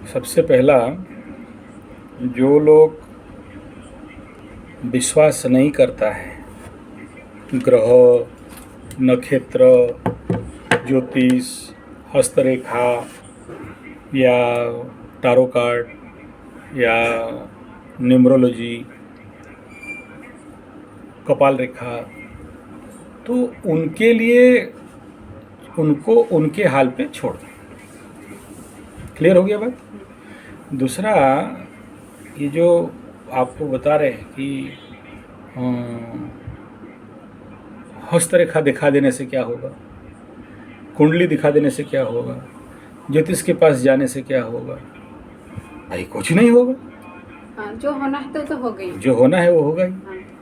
सबसे पहला, जो लोग विश्वास नहीं करता है ग्रह, नक्षत्र, ज्योतिष, हस्तरेखा या टारो कार्ड या न्यूमरोलॉजी, कपाल रेखा, तो उनके लिए उनको उनके हाल पे छोड़ दें। क्लियर हो गया बात? दूसरा, ये जो आपको बता रहे हैं कि हस्तरेखा दिखा देने से क्या होगा, कुंडली दिखा देने से क्या होगा, ज्योतिष के पास जाने से क्या होगा, भाई कुछ नहीं होगा। हाँ, जो होना है तो हो गई। जो होना है वो होगा ही।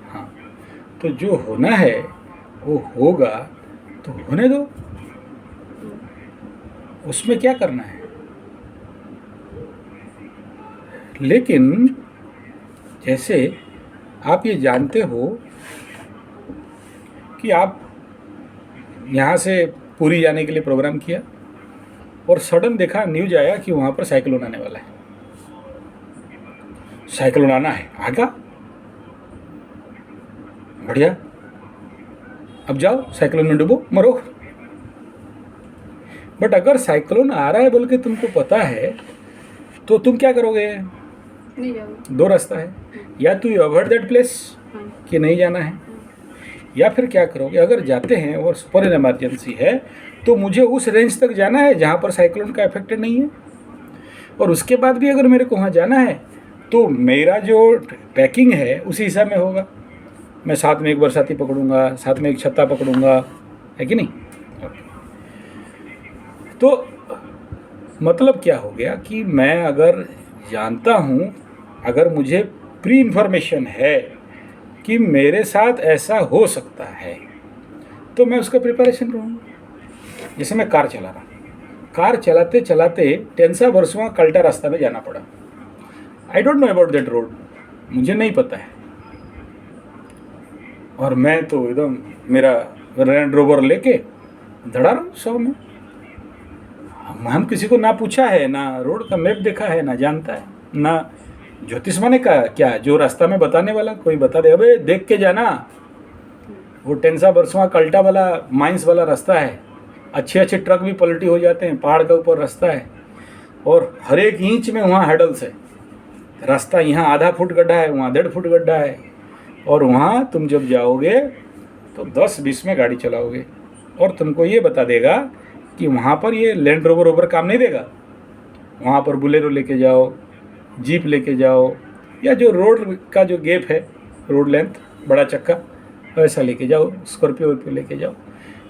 हाँ, तो जो होना है वो होगा, तो होने दो, उसमें क्या करना है। लेकिन जैसे आप ये जानते हो कि आप यहाँ से पुरी जाने के लिए प्रोग्राम किया और सडन देखा, न्यूज आया कि वहाँ पर साइक्लोन आने वाला है। साइक्लोन आना है, आगा, बढ़िया, अब जाओ साइक्लोन में डूबो, मरो। बट अगर साइक्लोन आ रहा है बोल के तुमको पता है, तो तुम क्या करोगे? नहीं जाओगे। दो रास्ता है, या तो यू अवॉइड दैट प्लेस कि नहीं जाना है, या फिर क्या करोगे, अगर जाते हैं और सुपर इमरजेंसी है तो मुझे उस रेंज तक जाना है जहाँ पर साइक्लोन का इफेक्ट नहीं है, और उसके बाद भी अगर मेरे को वहाँ जाना है तो मेरा जो पैकिंग है उसी हिसाब में होगा। मैं साथ में एक बरसाती पकड़ूंगा, साथ में एक छत्ता पकड़ूंगा, है कि नहीं? तो मतलब क्या हो गया कि मैं अगर जानता हूँ, अगर मुझे प्री इंफॉर्मेशन है कि मेरे साथ ऐसा हो सकता है, तो मैं उसका प्रिपरेशन करूँगा। जैसे मैं कार चला रहा, कार चलाते चलाते टेंसा वर्सवा कल्टा रास्ता में जाना पड़ा। I don't know about that road, मुझे नहीं पता है, और मैं तो एकदम मेरा लैंड रोवर लेके धड़ा रहा हूँ 100 में। हम किसी को ना पूछा है, ना रोड का मैप देखा है, ना जानता है, ना ज्योतिष माने का क्या, जो रास्ता में बताने वाला कोई बता दे, अबे देख के जाना, वो टेंसा बरसवा कल्टा वाला माइंस वाला रास्ता है, अच्छे अच्छे ट्रक भी पलटी हो जाते हैं, पहाड़ के ऊपर रास्ता है, और हर एक इंच में वहाँ हैडल्स है। रास्ता यहाँ आधा फुट गड्ढा है, वहाँ 1.5 फुट गड्ढा है, और वहाँ तुम जब जाओगे तो 10-20 में गाड़ी चलाओगे, और तुमको ये बता देगा कि वहाँ पर ये लैंड रोवर ओवर काम नहीं देगा, वहाँ पर बुलेरो लेके जाओ, जीप लेके जाओ, या जो रोड का जो गैप है, रोड लेंथ, बड़ा चक्का वैसा लेके जाओ, स्कॉर्पियो वर्पियो लेके जाओ।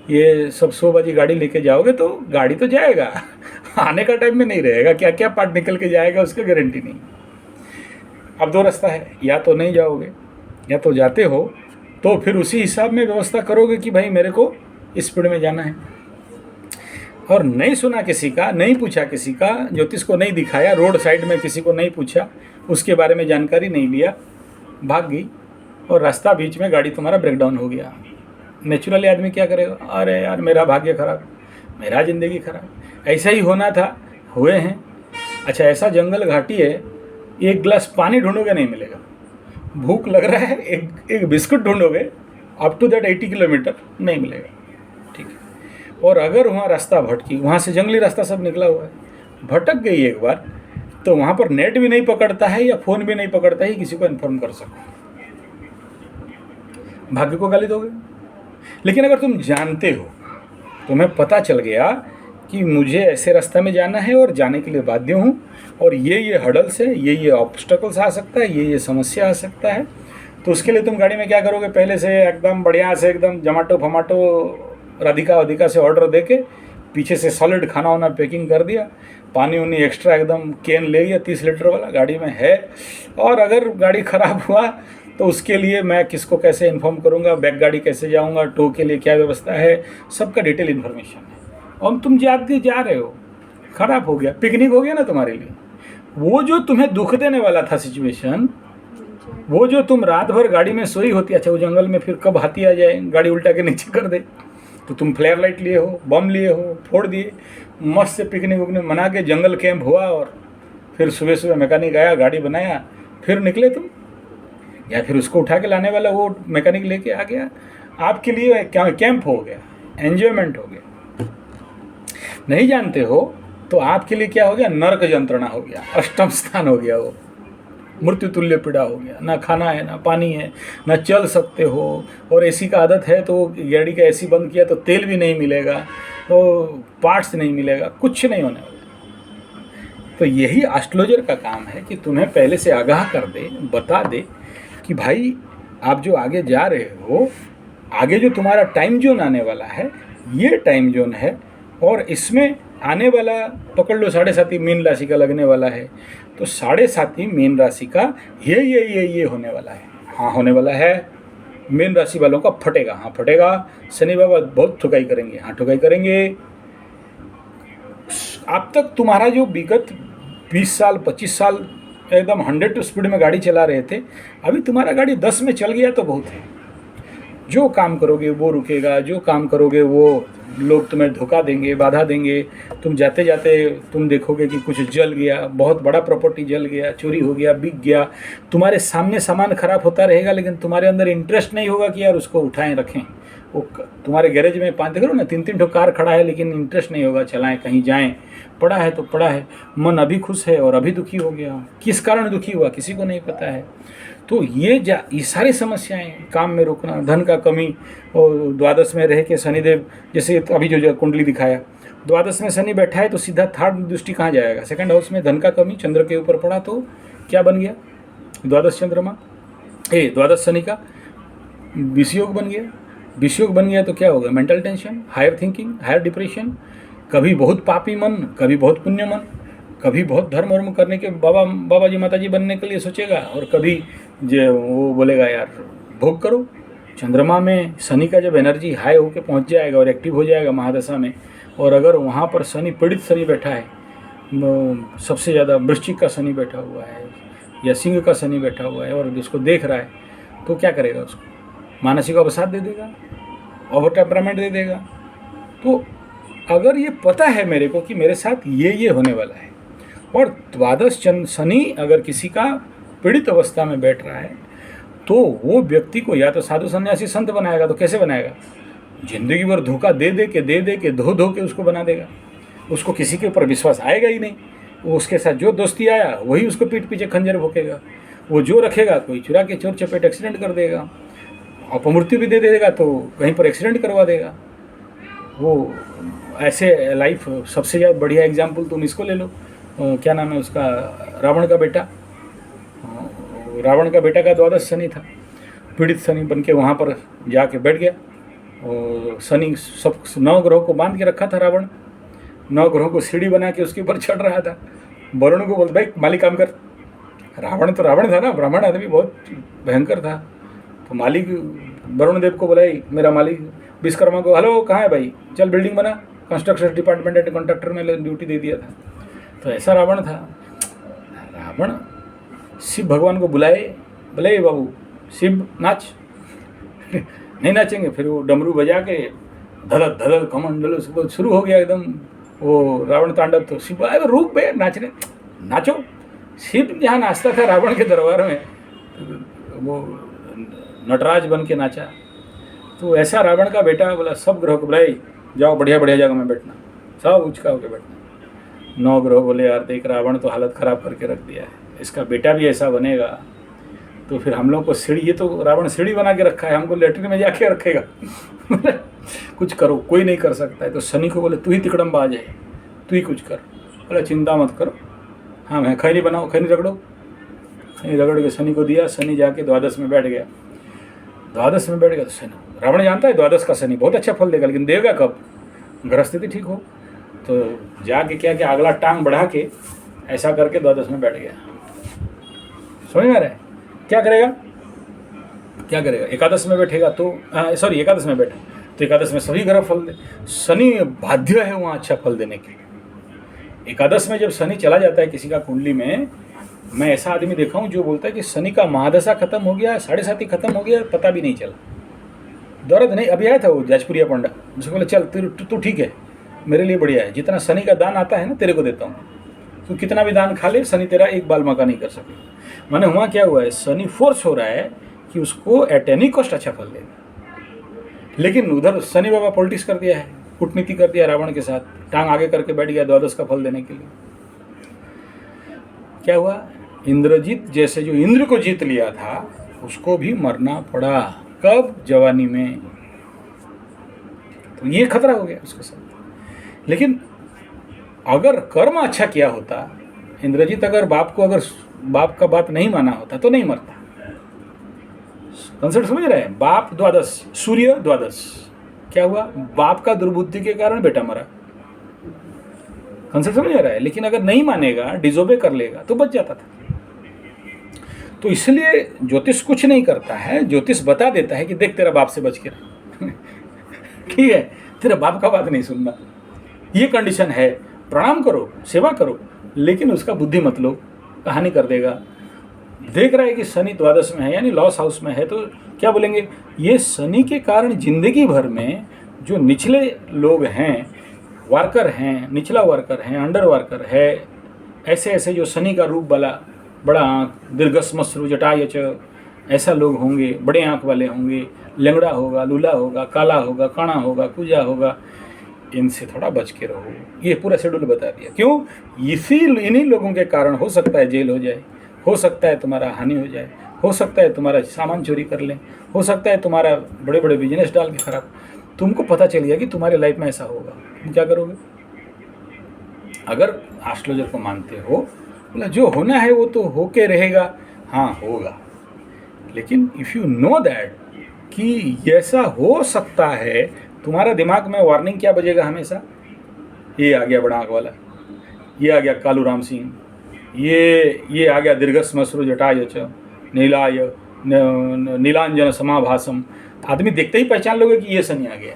ये सब 100 बाजी गाड़ी लेके जाओगे तो गाड़ी तो जाएगा, आने का टाइम में नहीं रहेगा, क्या क्या पार्ट निकल के जाएगा उसकी गारंटी नहीं। अब 2 रास्ता है, या तो नहीं जाओगे, या तो जाते हो तो फिर उसी हिसाब में व्यवस्था करोगे कि भाई मेरे को स्पीड में जाना है। और नहीं सुना किसी का, नहीं पूछा किसी का, ज्योतिष को नहीं दिखाया, रोड साइड में किसी को नहीं पूछा, उसके बारे में जानकारी नहीं लिया, भाग गई, और रास्ता बीच में गाड़ी तुम्हारा ब्रेकडाउन हो गया। नेचुरली आदमी क्या करेगा? अरे यार मेरा भाग्य खराब, मेरा ज़िंदगी खराब, ऐसा ही होना था, हुए हैं। अच्छा, ऐसा जंगल घाटी है, एक गिलास पानी ढूंढोगे नहीं मिलेगा, भूख लग रहा है, एक बिस्कुट ढूंढोगे अप टू दैट 80 किलोमीटर नहीं मिलेगा, ठीक है। और अगर वहाँ रास्ता भटकी, वहाँ से जंगली रास्ता सब निकला हुआ है, भटक गई एक बार, तो वहाँ पर नेट भी नहीं पकड़ता है या फ़ोन भी नहीं पकड़ता है, किसी को इन्फॉर्म कर सको, भाग्य को गाली दोगे। लेकिन अगर तुम जानते हो, तुम्हें पता चल गया कि मुझे ऐसे रास्ते में जाना है और जाने के लिए बाध्य हूँ, और ये हडल्स है, ये ऑब्स्टकल्स आ सकता है, ये समस्या आ सकता है, तो उसके लिए तुम गाड़ी में क्या करोगे? पहले से एकदम बढ़िया से एकदम जमाटो फमाटो राधिका से ऑर्डर दे के पीछे से सॉलिड खाना वाना पैकिंग कर दिया, पानी उनी एक्स्ट्रा एकदम कैन ले लिया 30 लीटर वाला गाड़ी में है। और अगर गाड़ी ख़राब हुआ तो उसके लिए मैं किसको कैसे इन्फॉर्म करूँगा, बैक गाड़ी कैसे जाऊँगा, टो के लिए क्या व्यवस्था है, सबका डिटेल इन्फॉर्मेशन है। और तुम जा रहे हो, ख़राब हो गया, पिकनिक हो गया ना तुम्हारे लिए। वो जो तुम्हें दुख देने वाला था सिचुएशन, वो जो तुम रात भर गाड़ी में सोई होती, अच्छा वो जंगल में फिर कब हाथी आ जाए गाड़ी उल्टा के नीचे कर दे, तो तुम फ्लेयर लाइट लिए हो, बम लिए हो, फोड़ दिए, मस्त से पिकनिक उकनिक मना के जंगल कैंप हुआ और फिर सुबह सुबह मैकेनिक आया, गाड़ी बनाया, फिर निकले तुम, या फिर उसको उठा के लाने वाला वो मैकेनिक लेके आ गया। आपके लिए क्या कैंप हो गया, एन्जॉयमेंट हो गया। नहीं जानते हो तो आपके लिए क्या हो गया, नरक यंत्रणा हो गया, अष्टम स्थान हो गया, वो मृत्यु तुल्य पीड़ा हो गया। ना खाना है, ना पानी है, ना चल सकते हो, और एसी का आदत है तो गाड़ी का एसी बंद किया तो तेल भी नहीं मिलेगा, तो पार्ट्स नहीं मिलेगा, कुछ नहीं होने वाला। तो यही एस्ट्रोलॉजर का काम है कि तुम्हें पहले से आगाह कर दे, बता दे कि भाई आप जो आगे जा रहे हो, आगे जो तुम्हारा टाइम जोन आने वाला है, ये टाइम जोन है, और इसमें आने वाला पकड़ लो 7.5 मीन राशि का लगने वाला है, तो 7.5 मीन राशि का ये होने वाला है। हाँ होने वाला है, मीन राशि वालों का फटेगा, हाँ फटेगा। शनि बाबा बहुत ठुकाई करेंगे, हाँ ठुकाई करेंगे। अब तक तुम्हारा जो विगत 20 साल 25 साल एकदम 100 स्पीड में गाड़ी चला रहे थे, अभी तुम्हारा गाड़ी 10 में चल गया तो बहुत है। जो काम करोगे वो रुकेगा, जो काम करोगे वो लोग तुम्हें धोखा देंगे, बाधा देंगे। तुम जाते जाते तुम देखोगे कि कुछ जल गया, बहुत बड़ा प्रॉपर्टी जल गया, चोरी हो गया, बिक गया। तुम्हारे सामने सामान खराब होता रहेगा, लेकिन तुम्हारे अंदर इंटरेस्ट नहीं होगा कि यार उसको उठाएं रखें। वो तुम्हारे गैरेज में 5 देख लो ना 3-3 ठो कार खड़ा है, लेकिन इंटरेस्ट नहीं होगा चलाएं, कहीं जाएं। पड़ा है तो पड़ा है, मन अभी खुश है और अभी दुखी हो गया। किस कारण दुखी हुआ किसी को नहीं पता है। तो ये सारी समस्याएं, काम में रुकना, धन का कमी, और द्वादश में रह के शनिदेव, जैसे अभी जो कुंडली दिखाया, द्वादश में शनि बैठा है तो सीधा थर्ड दृष्टि कहाँ जाएगा, सेकंड हाउस में धन का कमी चंद्र के ऊपर पड़ा, तो क्या बन गया, द्वादश चंद्रमा द्वादश शनि का विषयोग बन गया। विषयोग बन गया तो क्या होगा, mental tension, higher thinking, higher depression, कभी बहुत पापी मन, कभी बहुत पुण्य मन, कभी बहुत धर्म वर्म करने के बाबा जी माता जी बनने के लिए सोचेगा, और कभी जो वो बोलेगा यार भोग करो। चंद्रमा में शनि का जब एनर्जी हाई होके पहुंच जाएगा और एक्टिव हो जाएगा महादशा में, और अगर वहाँ पर शनि पीड़ित शनि बैठा है, सबसे ज़्यादा वृश्चिक का शनि बैठा हुआ है या सिंह का शनि बैठा हुआ है, और जिसको देख रहा है, तो क्या करेगा, उसको मानसिक अवसाद दे देगा, ओवर टेम्परामेंट दे देगा। तो अगर ये पता है मेरे को कि मेरे साथ ये होने वाला है, और द्वादश शनि अगर किसी का पीड़ित अवस्था में बैठ रहा है, तो वो व्यक्ति को या तो साधु सन्यासी संत बनाएगा, तो कैसे बनाएगा, जिंदगी भर धोखा दे दे के धो के उसको बना देगा। उसको किसी के ऊपर विश्वास आएगा ही नहीं। वो उसके साथ जो दोस्ती आया वही उसको पीठ पीछे खंजर भोंकेगा। वो जो रखेगा कोई चुरा के चोर चपेट एक्सीडेंट कर देगा, अपमृत्यु भी दे देगा, तो कहीं पर एक्सीडेंट करवा देगा। वो ऐसे लाइफ सबसे ज़्यादा बढ़िया एग्जाम्पल तुम इसको ले लो, क्या नाम है उसका, रावण का बेटा। रावण का बेटा का द्वादश शनि था, पीड़ित शनि बन के वहाँ पर जाके बैठ गया, और शनि सब 9 ग्रहों को बांध के रखा था रावण। 9 ग्रहों को सीढ़ी बना के उसके ऊपर चढ़ रहा था। वरुण को बोलता भाई मालिक काम कर। रावण तो रावण था ना, ब्राह्मण आदमी, बहुत भयंकर था। तो मालिक वरुण देव को बोला मेरा मालिक विश्वकर्मा को, हेलो कहाँ है भाई, चल बिल्डिंग बना। कंस्ट्रक्शन डिपार्टमेंट एंड कॉन्ट्रैक्टर में ड्यूटी दे दिया था। तो ऐसा रावण था। रावण शिव भगवान को बुलाए, बोले बाबू शिव नाच। नहीं नाचेंगे। फिर वो डमरू बजा के धड़क धड़क कमंडल शुरू हो गया एकदम वो रावण तांडव। तो शिव बोला रुक बे, नाचने नाचो। शिव जहाँ नाचता था रावण के दरबार में, वो नटराज बन के नाचा। तो ऐसा रावण का बेटा बोला सब ग्रह को बुलाए, जाओ बढ़िया बढ़िया जगह में बैठना, सब ऊँचका होकर बैठना। 9 ग्रह बोले यार देख रावण तो हालत ख़राब करके रख दिया है, इसका बेटा भी ऐसा बनेगा तो फिर हम लोग को सीढ़ी, ये तो रावण सीढ़ी बना के रखा है, हमको लेटरिन में जाके रखेगा। कुछ करो, कोई नहीं कर सकता है। तो शनि को बोले तू ही तिकड़मबाज है, तू ही कुछ कर। बोला चिंता मत करो, हाँ मैं खैनी बनाओ, खैनी रगड़ो। खैनी रगड़ के शनि को दिया। शनि जाके द्वादश में बैठ गया। द्वादश में बैठ गया तो शनि, रावण जानता है द्वादश का शनि बहुत अच्छा फल देगा, लेकिन देगा कब, ग्रह स्थिति ठीक हो। तो जाके क्या क्या अगला टांग बढ़ा के ऐसा करके द्वादश में बैठ गया। समझ में आ रहा है क्या करेगा, क्या करेगा। एकादश में बैठेगा तो सॉरी एकादश में बैठे तो एकादश में सभी ग्रह फल दे। शनि बाध्य है वहाँ अच्छा फल देने के लिए। एकादश में जब शनि चला जाता है किसी का कुंडली में, मैं ऐसा आदमी देखा हूँ जो बोलता है कि शनि का महादशा खत्म हो गया, 7.5 खत्म हो गया, पता भी नहीं चला। दौरत नहीं, अभी आया था वो जाजपुरिया पंडा, मुझे बोले चल तू ठीक है, मेरे लिए बढ़िया है, जितना शनि का दान आता है ना तेरे को देता हूँ। तो कितना भी दान खा ले शनि तेरा एक बाल मका नहीं कर सके। माने हुआ क्या हुआ है, शनि फोर्स हो रहा है कि उसको एट एनी कॉस्ट अच्छा फल देगा। लेकिन उधर शनि बाबा पॉलिटिक्स कर दिया है, कूटनीति कर दिया रावण के साथ, टांग आगे करके बैठ गया द्वादश का फल देने के लिए। क्या हुआ, इंद्रजीत जैसे जो इंद्र को जीत लिया था उसको भी मरना पड़ा। कब, जवानी में। तो ये खतरा हो गया उसके साथ। लेकिन अगर कर्म अच्छा किया होता, इंद्रजीत अगर बाप का बात नहीं माना होता तो नहीं मरता। कंसेप्ट समझ रहे हैं? बाप द्वादश, सूर्य द्वादश, क्या हुआ, बाप का दुर्बुद्धि के कारण बेटा मरा। कंसेप्ट समझ रहा है? लेकिन अगर नहीं मानेगा, डिजोबे कर लेगा तो बच जाता था। तो इसलिए ज्योतिष कुछ नहीं करता है, ज्योतिष बता देता है कि देख तेरा बाप से बच के रह। ठीक है, तेरा बाप का बात नहीं सुनना, ये कंडीशन है। प्रणाम करो, सेवा करो, लेकिन उसका बुद्धि मत लो, कहानी कर देगा। देख रहा है कि शनि द्वादश में है यानी लॉस हाउस में है, तो क्या बोलेंगे, ये शनि के कारण जिंदगी भर में जो निचले लोग हैं, वर्कर हैं, निचला वर्कर हैं, अंडर वर्कर है, ऐसे ऐसे जो शनि का रूप वाला, बड़ा आँख, दीर्घश्मश्रु जटायच, ऐसा लोग होंगे, बड़े आँख वाले होंगे, लंगड़ा होगा, लूला होगा, काला होगा, काणा होगा, कुजा होगा, इनसे थोड़ा बच के रहो। ये पूरा शेड्यूल बता दिया। क्यों, इन्हीं लोगों के कारण हो सकता है जेल हो जाए, हो सकता है तुम्हारा हानि हो जाए, हो सकता है तुम्हारा सामान चोरी कर लें, हो सकता है तुम्हारा बड़े बड़े बिजनेस डाल के खराब। तुमको पता चल गया कि तुम्हारे लाइफ में ऐसा होगा, तुम क्या करोगे? अगर एस्ट्रोलॉजर को मानते हो, बोला जो होना है वो तो होके रहेगा, हाँ होगा। लेकिन इफ़ यू नो दैट कि ऐसा हो सकता है, तुम्हारा दिमाग में वार्निंग क्या बजेगा हमेशा, ये आ गया बड़ा आँख वाला, ये आ गया कालू राम सिंह, ये आ गया दीर्घश्मश्रु जटायच नीलाय नीलांजन समाभासम। आदमी देखते ही पहचान लोगे कि ये शनि आ गया,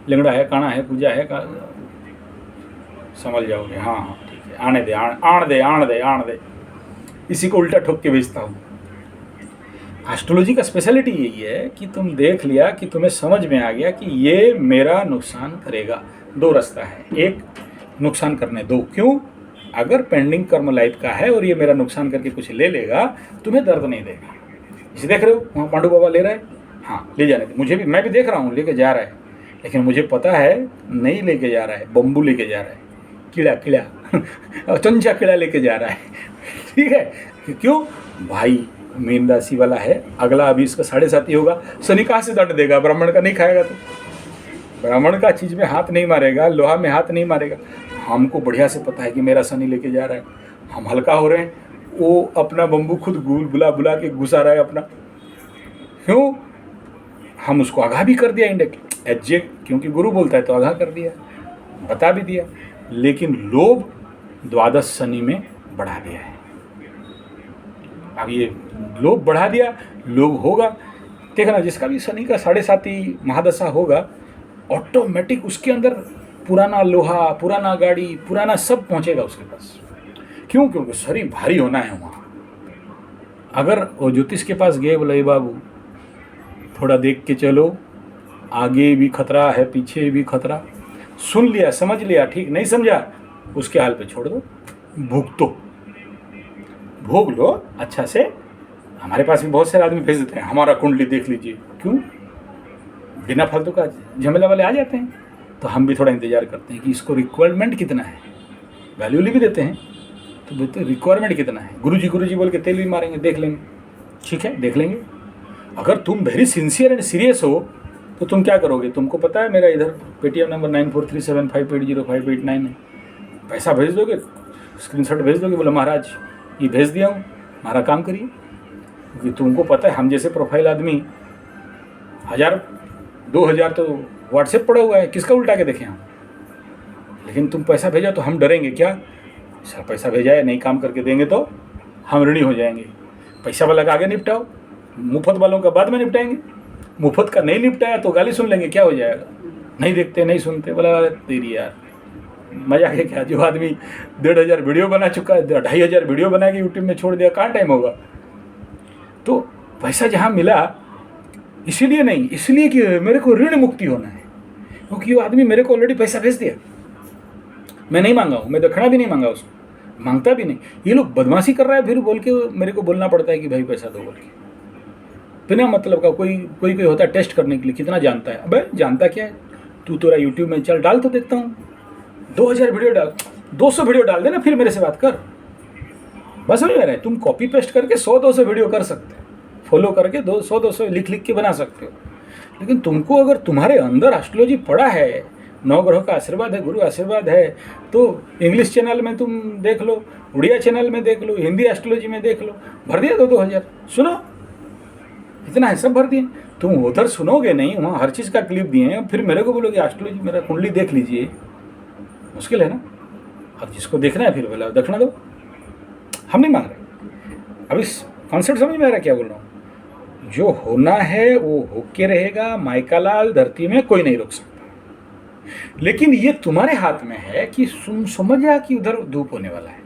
लंगड़ा है, काना है, पूजा है, समझ जाओगे। हाँ हाँ ठीक है, आने दे, आण दे। इसी को उल्टा ठोक के भेजता हूँ। एस्ट्रोलॉजी का स्पेशलिटी यही है कि तुम देख लिया कि तुम्हें समझ में आ गया कि ये मेरा नुकसान करेगा। दो रास्ता है, एक नुकसान करने दो। क्यों, अगर पेंडिंग कर्म लाइफ का है और ये मेरा नुकसान करके कुछ ले लेगा, तुम्हें दर्द नहीं देगा। इसे देख रहे हो, वहाँ पांडु बाबा ले रहा है, हाँ ले जाने दे। मैं भी देख रहा हूँ लेके जा रहा है, लेकिन मुझे पता है नहीं लेके जा रहा है, बम्बू लेके जा रहा है, कीड़ा चंचा कीड़ा लेके जा रहा है। ठीक है, क्यों भाई, मीन राशि वाला है, अगला अभी इसका 7.5 होगा, शनि कहाँ से दंड देगा, ब्राह्मण का नहीं खाएगा तो, ब्राह्मण का चीज़ में हाथ नहीं मारेगा, लोहा में हाथ नहीं मारेगा। हमको बढ़िया से पता है कि मेरा शनि लेके जा रहा है, हम हल्का हो रहे हैं, वो अपना बम्बू खुद बुला के घुसा रहा है अपना। क्यों, हम उसको आगाह भी कर दिया इंडेक्ट एग्जैक्ट, क्योंकि गुरु बोलता है तो आगाह कर दिया, बता भी दिया। लेकिन लोभ द्वादश शनि में बढ़ा दिया है। अब ये लोभ बढ़ा दिया, लोभ होगा, देखना जिसका भी शनि का 7.5 महादशा होगा, ऑटोमेटिक उसके अंदर पुराना लोहा, पुराना गाड़ी, पुराना सब पहुंचेगा उसके पास। क्यों, क्योंकि शरीर भारी होना है वहाँ। अगर वो ज्योतिष के पास गए, बोले बाबू थोड़ा देख के चलो, आगे भी खतरा है, पीछे भी खतरा, सुन लिया, समझ लिया, ठीक, नहीं समझा उसके हाल पे छोड़ दो, भोग लो अच्छा से। हमारे पास भी बहुत सारे आदमी भेज देते हैं, हमारा कुंडली देख लीजिए। क्यों, बिना फालतू का झमेला वाले आ जाते हैं, तो हम भी थोड़ा इंतजार करते हैं कि इसको रिक्वायरमेंट कितना है, वैल्यूली भी देते हैं, तो बोलते रिक्वायरमेंट कितना है। गुरुजी बोल के तेल भी मारेंगे, देख लेंगे, ठीक है देख लेंगे। अगर तुम वेरी सिंसियर एंड सीरियस हो तो तुम क्या करोगे, तुमको पता है मेरा इधर पेटीएम नंबर 9437580589 है, पैसा भेज दोगे, स्क्रीनशॉट भेज दोगे, बोले महाराज ये भेज दिया हूँ, हमारा काम करिए। क्योंकि तुमको पता है हम जैसे प्रोफाइल आदमी 1000-2000 तो व्हाट्सएप पड़ा हुआ है, किसका उल्टा के देखें हम। लेकिन तुम पैसा भेजा तो हम डरेंगे क्या, सर पैसा भेजा है नहीं काम करके देंगे तो हम ऋणी हो जाएंगे। पैसा वाला का आगे निपटाओ, मुफ्त वालों का बाद में निपटाएंगे। मुफ्त का नहीं निपटाया तो गाली सुन लेंगे, क्या हो जाएगा, नहीं देखते नहीं सुनते। बोला तेरी यार मजा है क्या, जो आदमी 1500 वीडियो बना चुका है, 2500 वीडियो बना के यूट्यूब में छोड़ दिया, कहाँ टाइम होगा। तो पैसा जहाँ मिला इसीलिए नहीं, इसलिए कि मेरे को ऋण मुक्ति होना है, क्योंकि वो आदमी मेरे को ऑलरेडी पैसा भेज दिया, मैं नहीं मांगा हूँ, मैं दक्षिणा भी नहीं मांगा उसको, मांगता भी नहीं। ये लोग बदमाशी कर रहा है, फिर बोल के मेरे को बोलना पड़ता है कि भाई पैसा दो बोल के, बिना मतलब का। कोई कोई कोई होता है टेस्ट करने के लिए, कितना जानता है। अबे जानता क्या है तू, तेरा यूट्यूब में चल, डाल तो देखता हूँ। 2000 वीडियो डाल, 200 वीडियो डाल देना, फिर मेरे से बात कर। बस समझ में रहे, तुम कॉपी पेस्ट करके 100-200 वीडियो कर सकते हो, फॉलो करके 100-200 लिख लिख के बना सकते हो। लेकिन तुमको अगर तुम्हारे अंदर एस्ट्रोलॉजी पड़ा है, नवग्रह का आशीर्वाद है, गुरु आशीर्वाद है, तो इंग्लिश चैनल में तुम देख लो, उड़िया चैनल में देख लो, हिंदी एस्ट्रोलॉजी में देख लो, भर दिया 2-2000। सुनो, इतना है, सब भर दिए। तुम उधर सुनोगे नहीं, वहाँ हर चीज़ का क्लिप दिए हैं, फिर मेरे को बोलोगे एस्ट्रोलॉजी मेरा कुंडली देख लीजिए, मुश्किल है ना। हर चीज़ को देखना है, फिर बोला दक्षिणा दो। हम नहीं मांग रहे। अब इस कॉन्सेप्ट समझ में आ रहा है क्या बोल रहा हूँ? जो होना है वो होके रहेगा। माइका लाल, धरती में कोई नहीं रोक सकता। लेकिन ये तुम्हारे हाथ में है कि तुम समझ जा कि उधर धूप होने वाला है।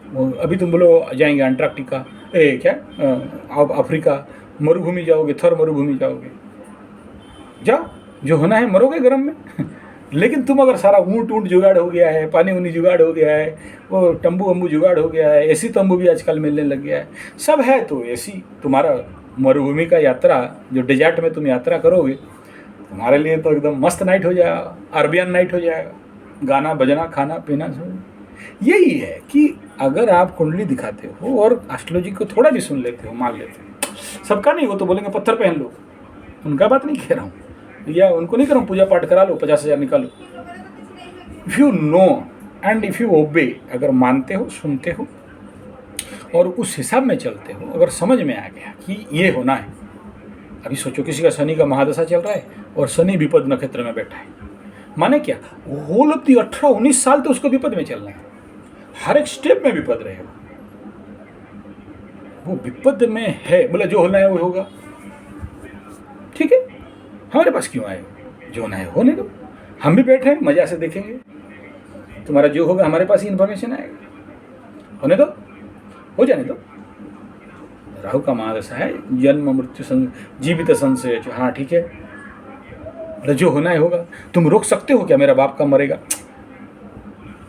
वो अभी तुम बोलो जाएंगे अंटार्कटिका, क्या अफ्रीका, मरुभूमि जाओगे, थर मरुभूमि जाओगे, जाओ, जो होना है मरोगे गर्म में। लेकिन तुम अगर सारा ऊँट जुगाड़ हो गया है, पानी उनी जुगाड़ हो गया है, वो तंबू वम्बू जुगाड़ हो गया है, एसी तंबू भी आजकल मिलने लग गया है, सब है, तो एसी तुम्हारा मरुभूमि का यात्रा, जो डेजर्ट में तुम यात्रा करोगे, तुम्हारे लिए तो एकदम मस्त नाइट हो जाएगा, अरबियन नाइट हो जाएगा, गाना बजना खाना पीना सब। यही है कि अगर आप कुंडली दिखाते हो और एस्ट्रोलॉजी को थोड़ा भी सुन लेते हो, मान लेते हो, सबका नहीं, वो तो बोलेंगे पत्थर पहन लो, उनका बात नहीं कह रहा हूँ, या उनको नहीं कर रहा हूँ पूजा पाठ करा लो, 50,000 निकालो। If you know and if you obey, अगर मानते हो, सुनते हो और उस हिसाब में चलते हो, अगर समझ में आ गया कि ये होना है। अभी सोचो किसी का शनि का महादशा चल रहा है और शनि विपद नक्षत्र में बैठा है, माने क्या, होल ऑफ दी 18-19 साल तो उसको विपद में चलना है, हर एक स्टेप में विपद रहेगा। वो विपद में है, बोला जो होना है वो होगा, ठीक है, हमारे पास क्यों आए, जो होना है होने दो, हम भी बैठे हैं मजा से देखेंगे, तुम्हारा जो होगा हमारे पास ही इन्फॉर्मेशन आएगा, होने दो, हो जाने दो। राहु का महादशा है, जन्म मृत्यु जीवित संशय, हाँ ठीक है, जो होना है होगा। तुम रोक सकते हो क्या मेरा बाप कब मरेगा?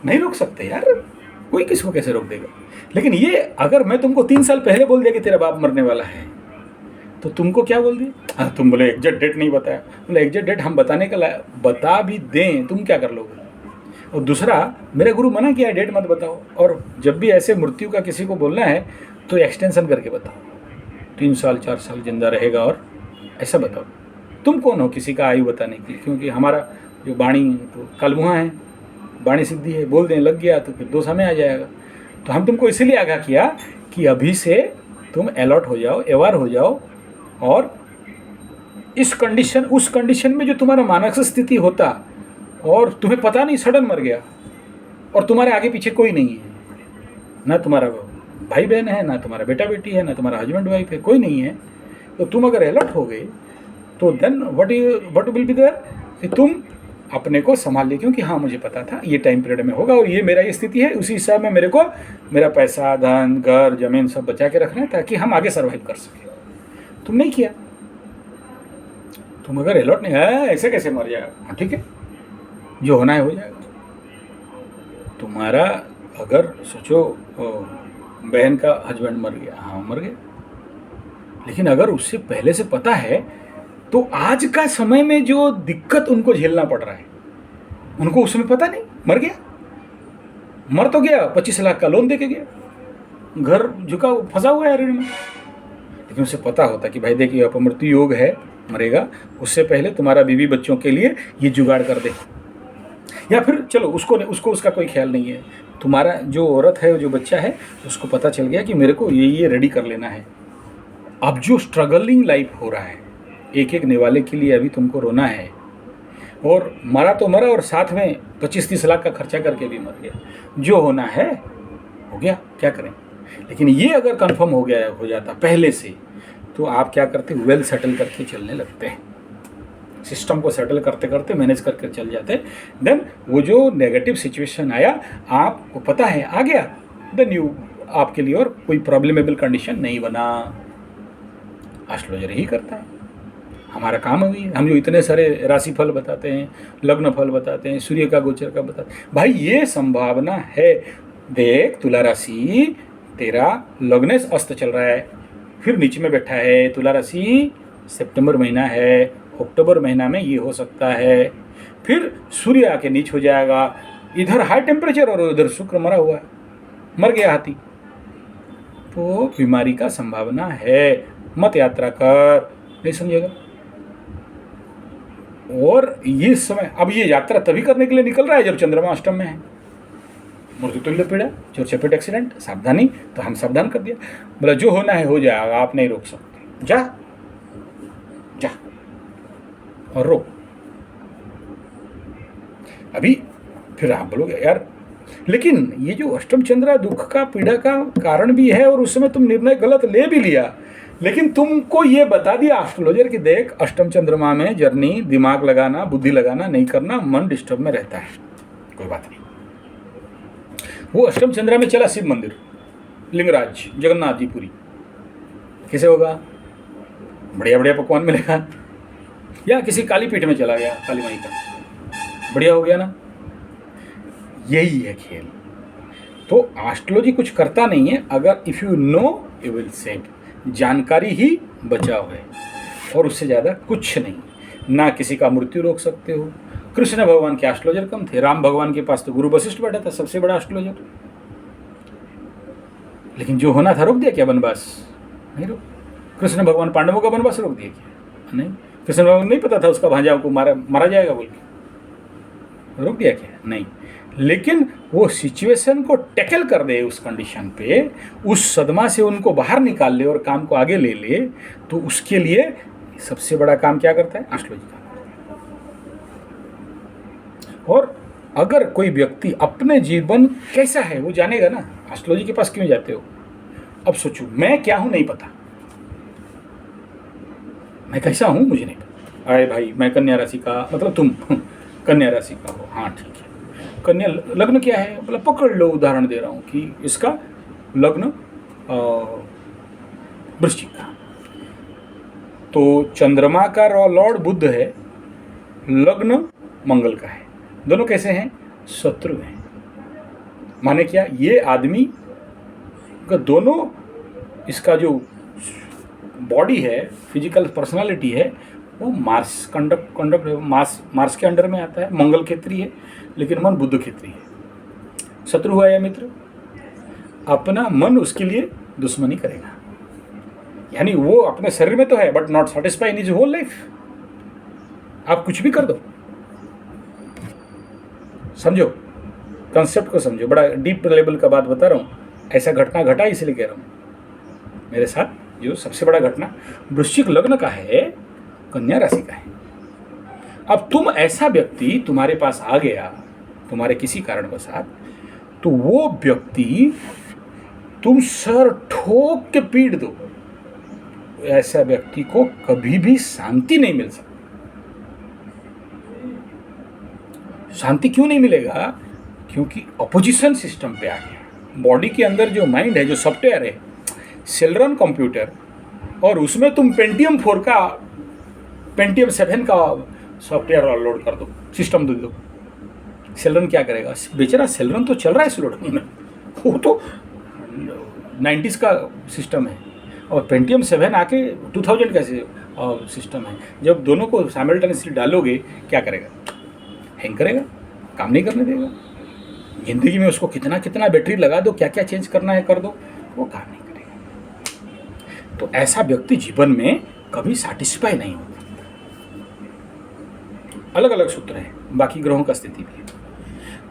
नहीं रोक सकते यार, कोई किसको कैसे रोक देगा। लेकिन ये अगर मैं तुमको 3 साल पहले बोल दिया कि तेरा बाप मरने वाला है, तो तुमको क्या बोल दिया? हाँ, तुम बोले एग्जैक्ट डेट नहीं बताया। बोले एग्जैक्ट डेट हम बताने का बता भी दें, तुम क्या कर लोगे? और दूसरा, मेरे गुरु मना किया है डेट मत बताओ, और जब भी ऐसे मृत्यु का किसी को बोलना है तो एक्सटेंशन करके बताओ, 3 साल 4 साल जिंदा रहेगा, और ऐसा बताओ। तुम कौन हो किसी का आयु बताने के लिए? क्योंकि हमारा जो वाणी तो कालमुहा है, वाणी सिद्धि है, बोल दें लग गया तो फिर दोषा में आ जाएगा। तो हम तुमको इसीलिए आगाह किया कि अभी से तुम अलर्ट हो जाओ, अवेयर हो जाओ, और इस कंडीशन उस कंडीशन में जो तुम्हारा मानसिक स्थिति होता और तुम्हें पता नहीं सडन मर गया और तुम्हारे आगे पीछे कोई नहीं है, ना तुम्हारा भाई बहन है, ना तुम्हारा बेटा बेटी है, ना तुम्हारा हस्बैंड वाइफ है, कोई नहीं है, तो तुम अगर अलर्ट हो गए तो then what will be there, कि तुम अपने को संभाल लिए, क्योंकि हाँ मुझे पता था ये टाइम पीरियड में होगा और ये मेरा ये स्थिति है, उसी हिसाब में मेरे को मेरा पैसा, धन, घर, जमीन सब बचा के रखना है ताकि हम आगे सर्वाइव कर सकें। तुम नहीं किया, तुम अगर अलर्ट नहीं है, ऐसे कैसे मर जाएगा? हाँ ठीक है, जो होना है हो जाएगा। तुम्हारा अगर सोचो बहन का हस्बैंड मर गया, हाँ मर गया, लेकिन अगर उससे पहले से पता है तो आज का समय में जो दिक्कत उनको झेलना पड़ रहा है, उनको उस समय पता नहीं, मर गया, मर तो गया, 25 लाख का लोन देके गया, घर झुका फंसा हुआ है ऋण में, लेकिन उसे पता होता कि भाई देखिए अपमृत्यु योग है, मरेगा, उससे पहले तुम्हारा बीवी बच्चों के लिए ये जुगाड़ कर दे। या फिर चलो उसको उसका कोई ख्याल नहीं है, तुम्हारा जो औरत है, जो बच्चा है, उसको पता चल गया कि मेरे को ये रेडी कर लेना है। अब जो स्ट्रगलिंग लाइफ हो रहा है, एक एक निवाले के लिए अभी तुमको रोना है, और मरा तो मरा और साथ में 25-30 लाख का खर्चा करके भी मर गया। जो होना है हो गया, क्या करें। लेकिन ये अगर कंफर्म हो जाता पहले से, तो आप क्या करते, वेल सेटल करके चलने लगते हैं, सिस्टम को सेटल करते करते मैनेज करके चल जाते। देन वो जो नेगेटिव सिचुएशन आया, आपको पता है आ गया, देन यू आपके लिए और कोई प्रॉब्लमेबल कंडीशन नहीं बना। एस्ट्रोलॉजर ही करता है, हमारा काम हुई। हम जो इतने सारे राशि फल बताते हैं, लग्न फल बताते हैं, सूर्य का गोचर का बताते हैं, भाई ये संभावना है, देख तुला राशि तेरा लग्नेश अस्त चल रहा है, फिर नीचे में बैठा है तुला राशि, सितंबर महीना है, अक्टूबर महीना में ये हो सकता है, फिर सूर्य आके नीच हो जाएगा, इधर हाई टेम्परेचर और उधर शुक्र मरा हुआ है, मर गया हाथी, तो बीमारी का संभावना है, मत यात्रा कर, नहीं समझेगा। और ये समय, अब ये यात्रा तभी करने के लिए निकल रहा है जब चंद्रमा अष्टम में है, मृत्यु तुल्य पीड़ा, चोट चपेट एक्सीडेंट, सावधानी, तो हम सावधान कर दिया, बोला जो होना है हो जाएगा, आप नहीं रोक सकते, जा जा और रोक। अभी फिर आप बोलोगे यार लेकिन ये जो अष्टम चंद्रा दुख का पीड़ा का कारण भी है और उस समय तुम निर्णय गलत ले भी लिया, लेकिन तुमको ये बता दिया एस्ट्रोलॉजर कि देख अष्टम चंद्रमा में जर्नी, दिमाग लगाना, बुद्धि लगाना नहीं करना, मन डिस्टर्ब में रहता है, कोई बात नहीं। वो अष्टम चंद्रा में चला शिव मंदिर, लिंगराज, जगन्नाथ जी पुरी, कैसे होगा? बढ़िया बढ़िया पकवान मिलेगा, या किसी काली पीठ में चला गया, काली माई का, बढ़िया हो गया ना। यही है खेल। तो एस्ट्रोलॉजी कुछ करता नहीं है, अगर if you know you will save, जानकारी ही बचाव है और उससे ज़्यादा कुछ नहीं। ना किसी का मृत्यु रोक सकते हो। कृष्ण भगवान के एस्ट्रोलॉजर कम थे, राम भगवान के पास तो गुरु वशिष्ठ बैठा था, सबसे बड़ा एस्ट्रोलॉजर, लेकिन जो होना था रोक दिया क्या वनवास? नहीं रोक। कृष्ण भगवान पांडवों का वनवास रोक दिया क्या? नहीं। कृष्ण भगवान नहीं पता था उसका भांजा को मारा जाएगा बोल के रोक दिया क्या? नहीं। लेकिन वो सिचुएशन को टैकल कर दे, उस कंडीशन पे, उस सदमा से उनको बाहर निकाल ले और काम को आगे ले ले, तो उसके लिए सबसे बड़ा काम क्या करता है? एस्ट्रोलॉजी का। और अगर कोई व्यक्ति अपने जीवन कैसा है वो जानेगा ना, एस्ट्रोलॉजी के पास क्यों जाते हो? अब सोचो मैं क्या हूं नहीं पता, मैं कैसा हूं मुझे नहीं पता। अरे भाई मैं कन्या राशि का, मतलब तुम कन्या राशि का हो, हाँ ठीक है। कन्या लग्न क्या है? मतलब पकड़ लो, उदाहरण दे रहा हूं कि इसका लग्न वृश्चिक का, तो चंद्रमा का लॉर्ड बुध है, लग्न मंगल का है, दोनों कैसे हैं? शत्रु हैं। माने क्या? ये आदमी का दोनों, इसका जो बॉडी है, फिजिकल पर्सनालिटी है, वो मार्स मार्स के अंडर में आता है, मंगल क्षेत्रीय है, लेकिन मन बुध क्षेत्रीय है। शत्रु हुआ या मित्र? अपना मन उसके लिए दुश्मनी करेगा, यानी वो अपने शरीर में तो है but not satisfy in his whole life. आप कुछ भी कर दो, समझो कंसेप्ट को, समझो, बड़ा डीप लेवल का बात बता रहा हूँ। ऐसा घटना घटा इसलिए कह रहा हूँ मेरे साथ। जो सबसे बड़ा घटना वृश्चिक लग्न का है, कन्या राशि का है। अब तुम ऐसा व्यक्ति तुम्हारे पास आ गया तुम्हारे किसी कारणवशात, तो वो व्यक्ति तुम सर ठोक के पीट दो, ऐसा व्यक्ति को कभी भी शांति नहीं मिल सकती। शांति क्यों नहीं मिलेगा? क्योंकि अपोजिशन सिस्टम पे आ गया। बॉडी के अंदर जो माइंड है, जो सॉफ्टवेयर है, सेलरन कंप्यूटर, और उसमें तुम पेंटियम 4 का, पेंटियम 7 का सॉफ्टवेयर लोड कर दो, सिस्टम दे दो। सेलरन क्या करेगा? बेचारा सेलरन तो चल रहा है इस लोड में, वो तो 90s का सिस्टम है, और पेंटियम 7 आके 2000 का सिस्टम है। जब दोनों को साइमल्टेनियसली डालोगे, क्या करेगा? हैंग करेगा, काम नहीं करने देगा। जिंदगी में उसको कितना कितना बैटरी लगा दो, क्या क्या चेंज करना है कर दो, वो काम नहीं करेगा। तो ऐसा व्यक्ति जीवन में कभी सैटिस्फाई नहीं होता। अलग अलग सूत्र है, बाकी ग्रहों का स्थिति भी है।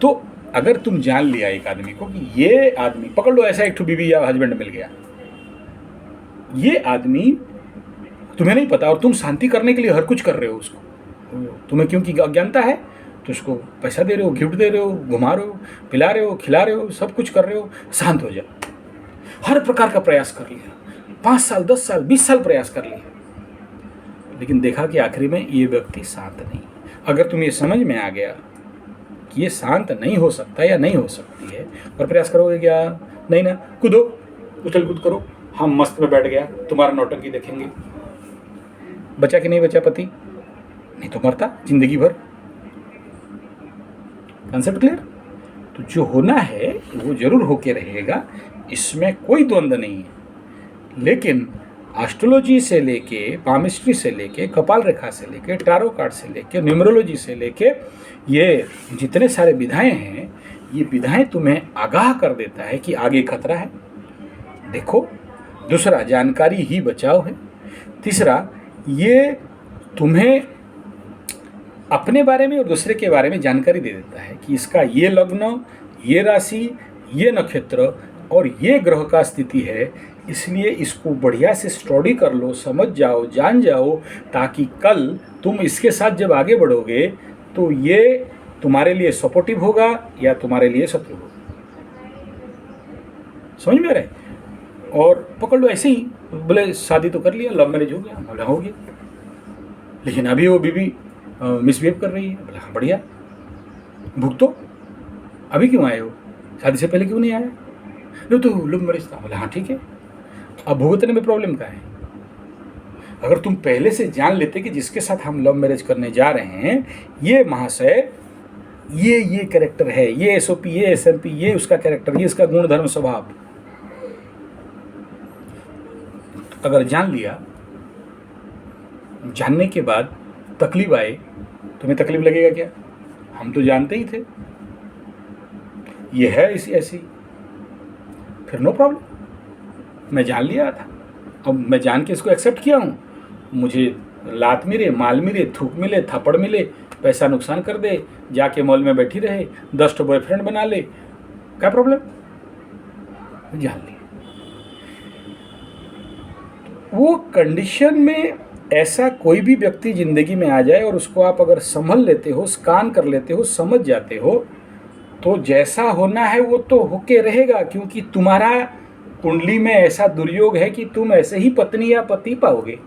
तो अगर तुम जान लिया एक आदमी को कि ये आदमी, पकड़ लो ऐसा एक ठो बीवी या हस्बैंड मिल गया, ये आदमी तुम्हें नहीं पता और तुम शांति करने के लिए हर कुछ कर रहे हो उसको, तुम्हें क्योंकि अज्ञानता है तो उसको पैसा दे रहे हो, गिफ्ट दे रहे हो, घुमा रहे हो, पिला रहे हो, खिला रहे हो, सब कुछ कर रहे हो, शांत हो जाओ। हर प्रकार का प्रयास कर लिया, 5 साल 10 साल 20 साल प्रयास कर लिया, लेकिन देखा कि आखिरी में ये व्यक्ति शांत नहीं। अगर तुम्हें समझ में आ गया कि ये शांत नहीं हो सकता या नहीं हो सकती है, और प्रयास करोगे क्या? नहीं ना, कूदो, उछल कूद करो, हम मस्त में बैठ गया, तुम्हारा नौटंकी देखेंगे। बचा कि नहीं बचा पति? नहीं तो मरता जिंदगी भर। Concept clear? तो जो होना है वो जरूर होके रहेगा, इसमें कोई द्वंद्व नहीं है। लेकिन एस्ट्रोलॉजी से लेके, पामिस्ट्री से लेके, कपाल रेखा से लेके, टारो कार्ड से लेके, न्यूमरोलॉजी से लेके, ये जितने सारे विधाएं हैं, ये विधाएं तुम्हें आगाह कर देता है कि आगे खतरा है। देखो, दूसरा जानकारी ही बचाव है। तीसरा, ये तुम्हें अपने बारे में और दूसरे के बारे में जानकारी दे देता है कि इसका ये लग्न, ये राशि, ये नक्षत्र और ये ग्रह का स्थिति है, इसलिए इसको बढ़िया से स्टडी कर लो, समझ जाओ, जान जाओ, ताकि कल तुम इसके साथ जब आगे बढ़ोगे तो ये तुम्हारे लिए सपोर्टिव होगा या तुम्हारे लिए शत्रु होगा। समझ में आ रहा है? और पकड़ लो ऐसे ही, बोले शादी तो कर लिया, लव मैरिज हो गया, बोला हो गया, लेकिन अभी वो बीवी मिसबिहेव कर रही है, बोला हाँ बढ़िया, भुगतो। अभी क्यों आए हो? शादी से पहले क्यों नहीं आए? नहीं तो लव मैरिज था, बोला हाँ ठीक है। अब भुगतने में प्रॉब्लम क्या है? अगर तुम पहले से जान लेते कि जिसके साथ हम लव मैरिज करने जा रहे हैं, ये महाशय ये कैरेक्टर है, ये एसओपी, ये एसएमपी, ये उसका कैरेक्टर, ये इसका गुण धर्म स्वभाव, अगर जान लिया, जानने के बाद तकलीफ आए, तुम्हें तकलीफ लगेगा क्या? हम तो जानते ही थे ये है इसी ऐसी, फिर नो प्रॉब्लम, मैं जान लिया था, अब मैं जान के इसको एक्सेप्ट किया हूँ। मुझे लात मिले, माल मिले, थूक मिले, थप्पड़ मिले, पैसा नुकसान कर दे, जाके मॉल में बैठी रहे, 10 बॉयफ्रेंड बना ले, क्या प्रॉब्लम? जान लिया। वो कंडीशन में ऐसा कोई भी व्यक्ति जिंदगी में आ जाए और उसको आप अगर संभल लेते हो, स्कान कर लेते हो, समझ जाते हो, तो जैसा होना है वो तो होके रहेगा, क्योंकि तुम्हारा कुंडली में ऐसा दुर्योग है कि तुम ऐसे ही पत्नी या पति पाओगे।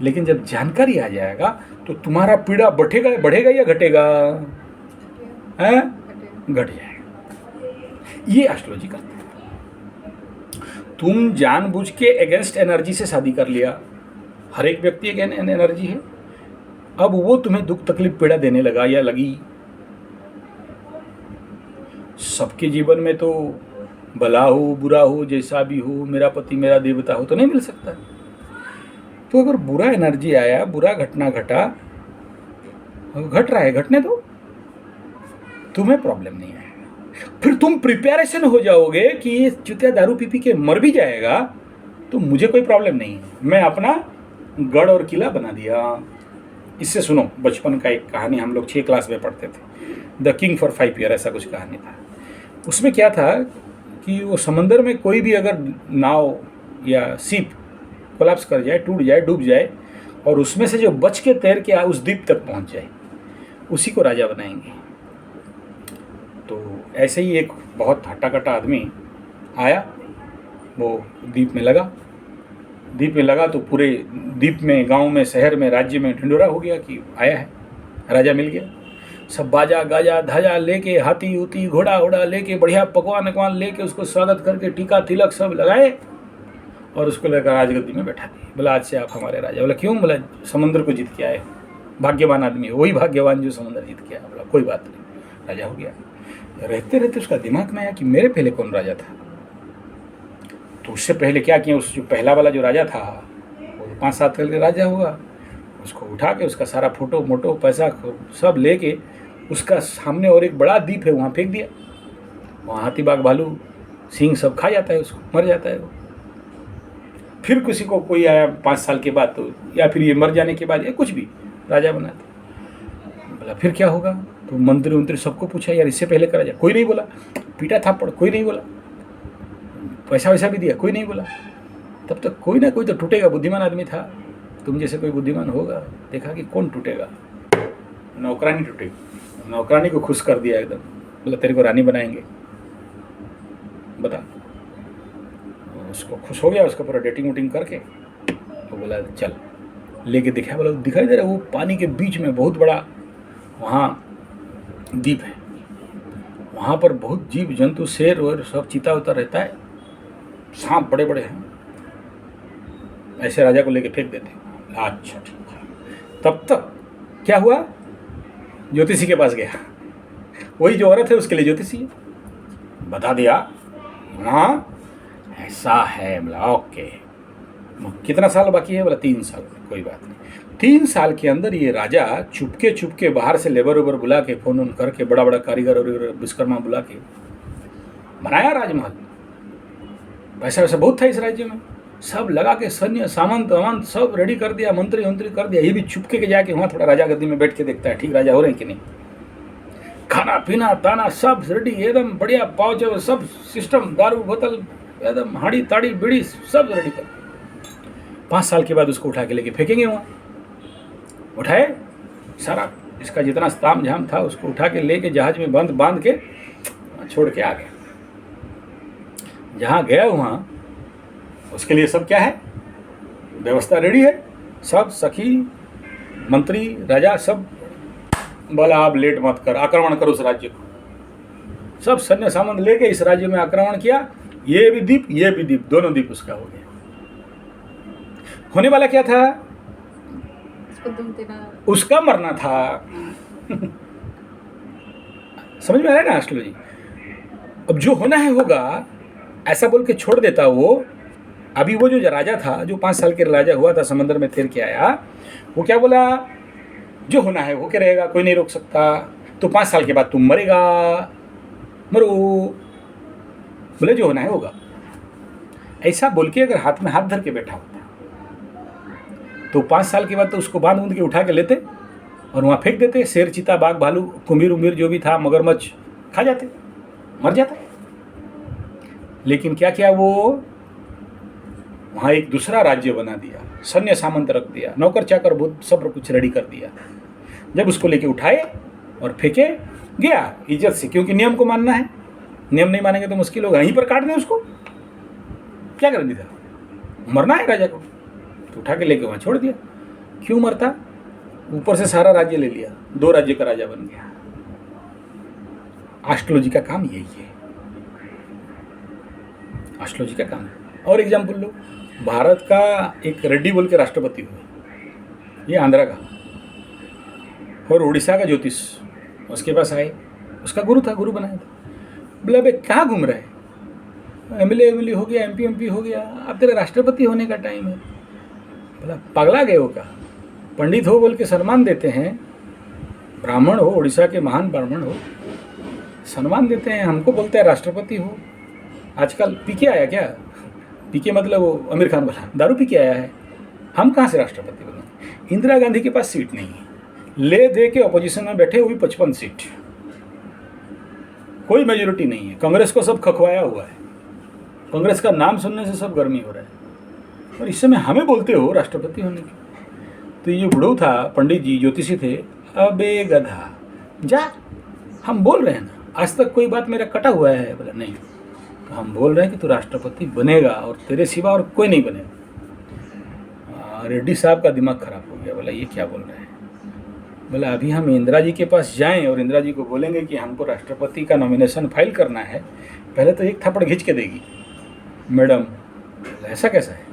लेकिन जब जानकारी आ जाएगा तो तुम्हारा पीड़ा बढ़ेगा या घटेगा? हैं? घट जाएगा। ये एस्ट्रोलॉजी करते हैं। तुम जानबूझ के अगेंस्ट एनर्जी से शादी कर लिया, हर एक व्यक्ति एक एनर्जी है, अब वो तुम्हें दुख तकलीफ पीड़ा देने लगा या लगी। सबके जीवन में तो भला हो बुरा हो जैसा भी हो, मेरा पति मेरा देवता हो तो नहीं मिल सकता। तो अगर बुरा एनर्जी आया, बुरा घटना घटा, घट रहा है, घटने दो, तुम्हें प्रॉब्लम नहीं आएगा। फिर तुम प्रिपेरेशन हो जाओगे कि ये चुतिया दारू पी के मर भी जाएगा तो मुझे कोई प्रॉब्लम नहीं है, मैं अपना गढ़ और किला बना दिया। इससे सुनो, बचपन का एक कहानी हम लोग 6 क्लास में पढ़ते थे, द किंग फॉर 5 ईयर, ऐसा कुछ कहानी था। उसमें क्या था कि वो समंदर में कोई भी अगर नाव या शिप कोलैप्स कर जाए, टूट जाए, डूब जाए, और उसमें से जो बच के तैर के उस द्वीप तक पहुंच जाए, उसी को राजा बनाएंगे। तो ऐसे ही एक बहुत हट्टा-कट्टा आदमी आया, वो द्वीप में लगा। द्वीप में लगा तो पूरे द्वीप में, गांव में, शहर में, राज्य में ढिंढोरा हो गया कि आया है, राजा मिल गया। सब बाजा गाजा धाजा लेके, हाथी उती घोड़ा उड़ा लेके, बढ़िया पकवान अकवान लेके उसको स्वागत करके टीका तिलक सब लगाए और उसको लेकर राजगद्दी में बैठा दिए। बोला आज से आप हमारे राजा। बोला क्यों? बोला समुद्र को जीत के आए, भाग्यवान आदमी है, वही भाग्यवान जो समुद्र जीत के आया। बोला कोई बात नहीं, राजा हो गया। रहते रहते उसका दिमाग में आया कि मेरे पहले कौन राजा था। तो उससे पहले क्या किया, उस जो पहला वाला जो राजा था वो 5-7 साल का राजा हुआ, उसको उठा के उसका सारा फोटो मोटो पैसा सब लेके उसका सामने और एक बड़ा द्वीप है वहाँ फेंक दिया। वहाँ हाथी बाघ भालू सिंह सब खा जाता है उसको, मर जाता है वो। फिर किसी को कोई आया 5 साल के बाद, तो या फिर ये मर जाने के बाद या कुछ भी राजा बना था। बोला फिर क्या होगा? तो मंत्री उंत्री सबको पूछा, यार इससे पहले का राजा, कोई नहीं बोला। पीटा थापड़, कोई नहीं बोला। पैसा वैसा भी दिया, कोई नहीं बोला। तब तक कोई ना कोई तो टूटेगा, बुद्धिमान आदमी था, तुम जैसे कोई बुद्धिमान होगा। देखा कि कौन टूटेगा, नौकरानी टूटेगी। नौकरानी को खुश कर दिया एकदम, बोला तेरे को रानी बनाएंगे, बता। उसको खुश हो गया, उसका पूरा डेटिंग वोटिंग करके तो बोला चल, लेके दिखाया। बोला दिखाई दे रहा है वो पानी के बीच में बहुत बड़ा वहाँ द्वीप है, वहाँ पर बहुत जीव जंतु, शेर और सब चीता उता रहता है, सांप बड़े बड़े हैं। ऐसे राजा को लेके फेंक देते। अच्छा ठीक है। तब तक क्या हुआ, ज्योतिषी के पास गया, वही जो औरत है उसके लिए ज्योतिषी है। बता दिया हाँ ऐसा है। बोला ओके, कितना साल बाकी है? बोला 3 साल। कोई बात नहीं, 3 साल के अंदर ये राजा चुपके बाहर से लेबर वेबर बुला के, फोन उन करके, बड़ा बड़ा कारीगर और विश्वकर्मा बुला के बनाया राजमहल। पैसा वैसा बहुत था इस राज्य में, सब लगा के सैन्य सामंत अमंत सब रेडी कर दिया, मंत्री मंत्री कर दिया। ये भी चुपके के जाके वहाँ थोड़ा राजा गद्दी में बैठ के देखता है ठीक राजा हो रहे हैं कि नहीं। खाना पीना ताना सब रेडी एकदम बढ़िया, पाउच सब सिस्टम, दारू बोतल एकदम, हाड़ी ताड़ी बीड़ी सब रेडी कर। 5 साल के बाद उसको उठा के लेके फेंकेंगे वहाँ। उठाए सारा इसका जितना ताम झाम था उसको उठा के लेके जहाज में बांध के छोड़ के आ गया। जहाँ गया वहाँ उसके लिए सब क्या है, व्यवस्था रेडी है, सब सखी मंत्री राजा सब बोला आप लेट मत कर, आक्रमण करो उस राज्य को। सब सैन्य सामंत लेके इस राज्य में आक्रमण किया। ये भी द्वीप दोनों द्वीप उसका हो गया। होने वाला क्या था? उसका मरना था। समझ में आ रहा है ना एस्ट्रोलॉजी? अब जो होना है होगा ऐसा बोल के छोड़ देता वो। अभी वो जो राजा था, जो 5 साल के राजा हुआ था, समंदर में तैर के आया, वो क्या बोला? जो होना है वो क्या रहेगा, कोई नहीं रोक सकता। तो 5 साल के बाद तुम मरेगा, मरो। बोले जो होना है होगा। ऐसा बोल के अगर हाथ में हाथ धर के बैठा होता तो 5 साल के बाद तो उसको बांध के उठा के लेते और वहाँ फेंक देते। शेर चीता बाघ भालू कुम्भीर उम्भीर जो भी था मगरमच्छ खा जाते, मर जाता। लेकिन क्या किया वो? वहाँ एक दूसरा राज्य बना दिया, सैन्य सामंत रख दिया, नौकर चाकर बहुत सब कुछ रेडी कर दिया। जब उसको लेके उठाए और फेंके गया इज्जत से, क्योंकि नियम को मानना है। नियम नहीं मानेंगे तो मुश्किल होगा, यहीं पर काट दें उसको। क्या करनी था? मरना है राजा को, तो उठा के लेके वहाँ छोड़ दिया। क्यों मरता? ऊपर से सारा राज्य ले लिया, 2 राज्य का राजा बन गया। एस्ट्रोलॉजी का काम यही है, एस्ट्रोलॉजी का काम है। और एग्जाम्पल लो, भारत का एक रेड्डी बोल के राष्ट्रपति हुए, ये आंध्रा का, और उड़ीसा का ज्योतिष उसके पास आए, उसका गुरु था, गुरु बनाया था। बोला बे कहाँ घूम रहा है, एमएलए हो गया, एमपी हो गया, अब तेरे राष्ट्रपति होने का टाइम है। बोला पगला गए हो क्या? पंडित हो बोल के सम्मान देते हैं, ब्राह्मण हो, उड़ीसा के महान ब्राह्मण हो, सम्मान देते हैं, हमको बोलते हैं राष्ट्रपति हो। आजकल पी के आया क्या? पी के मतलब वो आमिर खान वाला दारू पी के आया है। हम कहाँ से राष्ट्रपति बने? इंदिरा गांधी के पास सीट नहीं है, ले दे के अपोजिशन में बैठे हुए 55 सीट, कोई मेजोरिटी नहीं है। कांग्रेस को सब खखवाया हुआ है, कांग्रेस का नाम सुनने से सब गर्मी हो रहा है। और इस समय हमें बोलते हो राष्ट्रपति होने की। तो ये बुढ़ऊ था, पंडित जी ज्योतिषी थे, अबे गधा जा, हम बोल रहे हैं ना, आज तक कोई बात मेरा कटा हुआ है? बोला नहीं, तो हम बोल रहे हैं कि तू राष्ट्रपति बनेगा और तेरे सिवा और कोई नहीं बनेगा। रेड्डी साहब का दिमाग खराब हो गया। बोला ये क्या बोल रहे हैं? बोला अभी हम इंदिरा जी के पास जाएं और इंदिरा जी को बोलेंगे कि हमको राष्ट्रपति का नॉमिनेशन फाइल करना है, पहले तो एक थप्पड़ खींच के देगी मैडम। ऐसा कैसा है?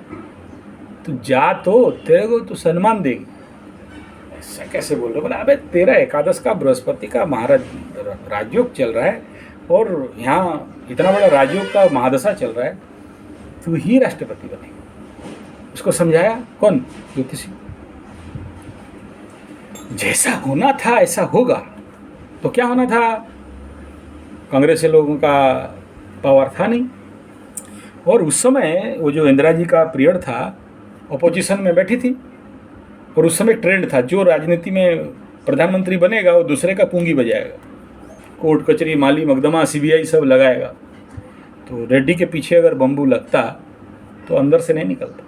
तू जा तो तेरे को तो सम्मान देगी, ऐसा कैसे बोल रहे? बोला अबे तेरा एकादश का बृहस्पति का महाराज राजयोग चल रहा है और यहाँ इतना बड़ा राजयोग का महादशा चल रहा है, तू ही राष्ट्रपति बनेगा। उसको समझाया कौन? ज्योतिषी। जैसा होना था ऐसा होगा। तो क्या होना था? कांग्रेस के लोगों का पावर था नहीं, और उस समय वो जो इंदिरा जी का पीरियड था, अपोजिशन में बैठी थी, और उस समय ट्रेंड था जो राजनीति में प्रधानमंत्री बनेगा वो दूसरे का पूंगी बजाएगा, कोर्ट कचहरी माली मकदमा सीबीआई सब लगाएगा। तो रेड्डी के पीछे अगर बम्बू लगता तो अंदर से नहीं निकलता।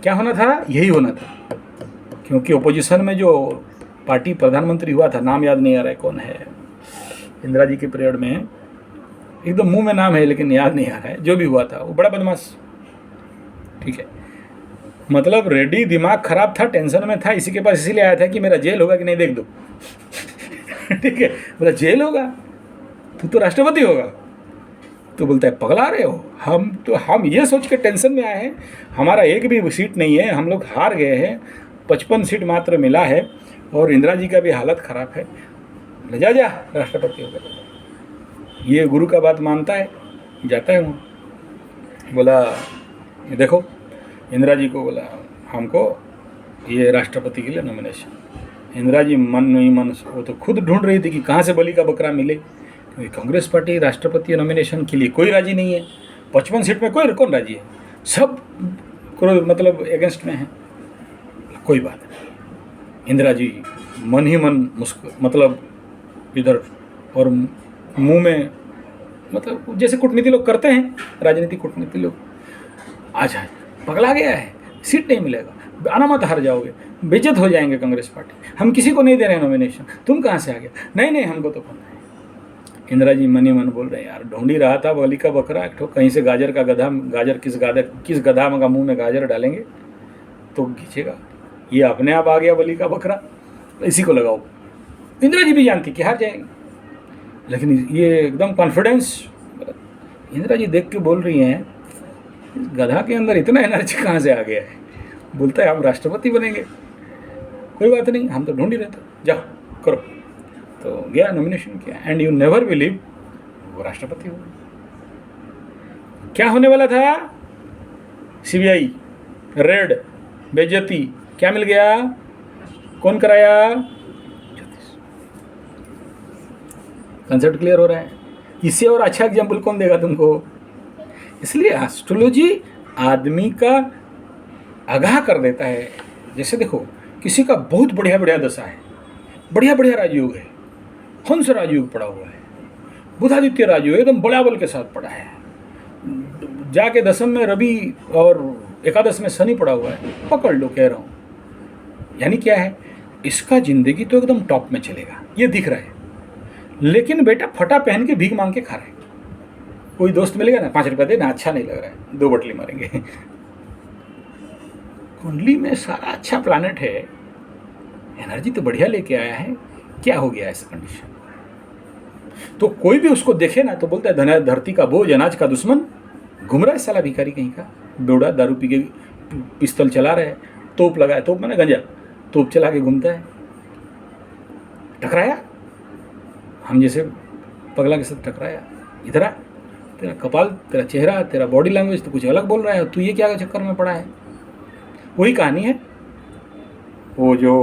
क्या होना था? यही होना था, क्योंकि ओपोजिशन में जो पार्टी प्रधानमंत्री हुआ था, नाम याद नहीं आ रहा है कौन है, इंदिरा जी के पीरियड में, एकदम मुंह में नाम है लेकिन याद नहीं आ रहा है, जो भी हुआ था वो बड़ा बदमाश। ठीक है, मतलब रेड्डी दिमाग खराब था, टेंशन में था, इसी के पास इसीलिए आया था कि मेरा जेल होगा कि नहीं देख दो। ठीक है, बोला जेल होगा, तू तो राष्ट्रपति होगा। तो बोलता है पगला रहे हो, हम ये सोच के टेंशन में आए हैं, हमारा एक भी सीट नहीं है, हम लोग हार गए हैं, 55 सीट मात्र मिला है और इंदिरा जी का भी हालत ख़राब है। बोले जा जा राष्ट्रपति हो गया। ये गुरु का बात मानता है, जाता है वहाँ। बोला देखो इंदिरा जी को, बोला हमको ये राष्ट्रपति के लिए नॉमिनेशन। इंदिरा जी मन ही मन वो तो खुद ढूंढ रही थी कि कहाँ से बलि का बकरा मिले, क्योंकि कांग्रेस पार्टी राष्ट्रपति नॉमिनेशन के लिए कोई राजी नहीं है। 55 सीट में कौन राजी है, सब मतलब अगेंस्ट में है। कोई बात नहीं, इंदिरा जी मन ही मन मतलब इधर और मुंह में मतलब जैसे कूटनीति लोग करते हैं, राजनीतिक कूटनीति लोग, आज पगला गया है, सीट नहीं मिलेगा, आना मत, हार जाओगे, बेइज्जत हो जाएंगे कांग्रेस पार्टी, हम किसी को नहीं दे रहे हैं नॉमिनेशन, तुम कहाँ से आ गया, नहीं हमको तो करना है। इंदिरा जी मन ही मन बोल रहे हैं यार, ढूंढ ही रहा था बलि का बकरा, एक तो कहीं से गाजर का गधा, गाजर किस गधा का मुंह में गाजर डालेंगे तो खींचेगा, ये अपने आप आ गया बलि का बकरा, इसी को लगाओ। इंदिरा जी भी जानती कि हार जाएंगे, लेकिन ये एकदम कॉन्फिडेंस इंदिरा जी देख के बोल रही हैं, गधा के अंदर इतना एनर्जी कहाँ से आ गया है, बोलता है हम राष्ट्रपति बनेंगे, कोई बात नहीं, हम तो ढूंढ ही रहे थे, जाओ करो। तो गया, नॉमिनेशन किया, एंड यू नेवर बिलीव वो राष्ट्रपति हो गए। क्या होने वाला था, सीबीआई रेड, बेइज्जती, क्या मिल गया, कौन कराया, कंसेप्ट क्लियर हो रहा है। इससे और अच्छा एग्जाम्पल कौन देगा तुमको। इसलिए एस्ट्रोलॉजी आदमी का आगाह कर देता है। जैसे देखो किसी का बहुत बढ़िया दशा है, बढ़िया राजयोग है, हंस राजयोग पड़ा हुआ है, बुधादित्य राजयोग एकदम बड़ा बल के साथ पड़ा है, जाके दशम में रवि और एकादश में शनि पड़ा हुआ है, पकड़ लो, कह रहा हूँ। यानी क्या है, इसका जिंदगी तो एकदम टॉप में चलेगा, ये दिख रहा है, लेकिन बेटा फटा पहन के भीख मांग के खा रहे हैं। कोई दोस्त मिलेगा ना, 5 रुपये दे ना, अच्छा नहीं लग रहा है, 2 बटली मारेंगे। कुंडली में सारा अच्छा प्लैनेट है, एनर्जी तो बढ़िया लेके आया है, क्या हो गया ऐसा कंडीशन। तो कोई भी उसको देखे ना तो बोलता है धरती का बोझ, अनाज का दुश्मन, घूम रहा है साला भिखारी कहीं का, बेवड़ा, दारू पी के पिस्तौल चला रहा है, तोप लगाया, तोप मैंने गंजा, तोप चला के घूमता है। टकराया, हम जैसे पगला के साथ टकराया, इधर आ, तेरा कपाल, तेरा चेहरा, तेरा बॉडी लैंग्वेज तो कुछ अलग बोल रहा है, तू ये क्या चक्कर में पड़ा है। वही कहानी है, वो जो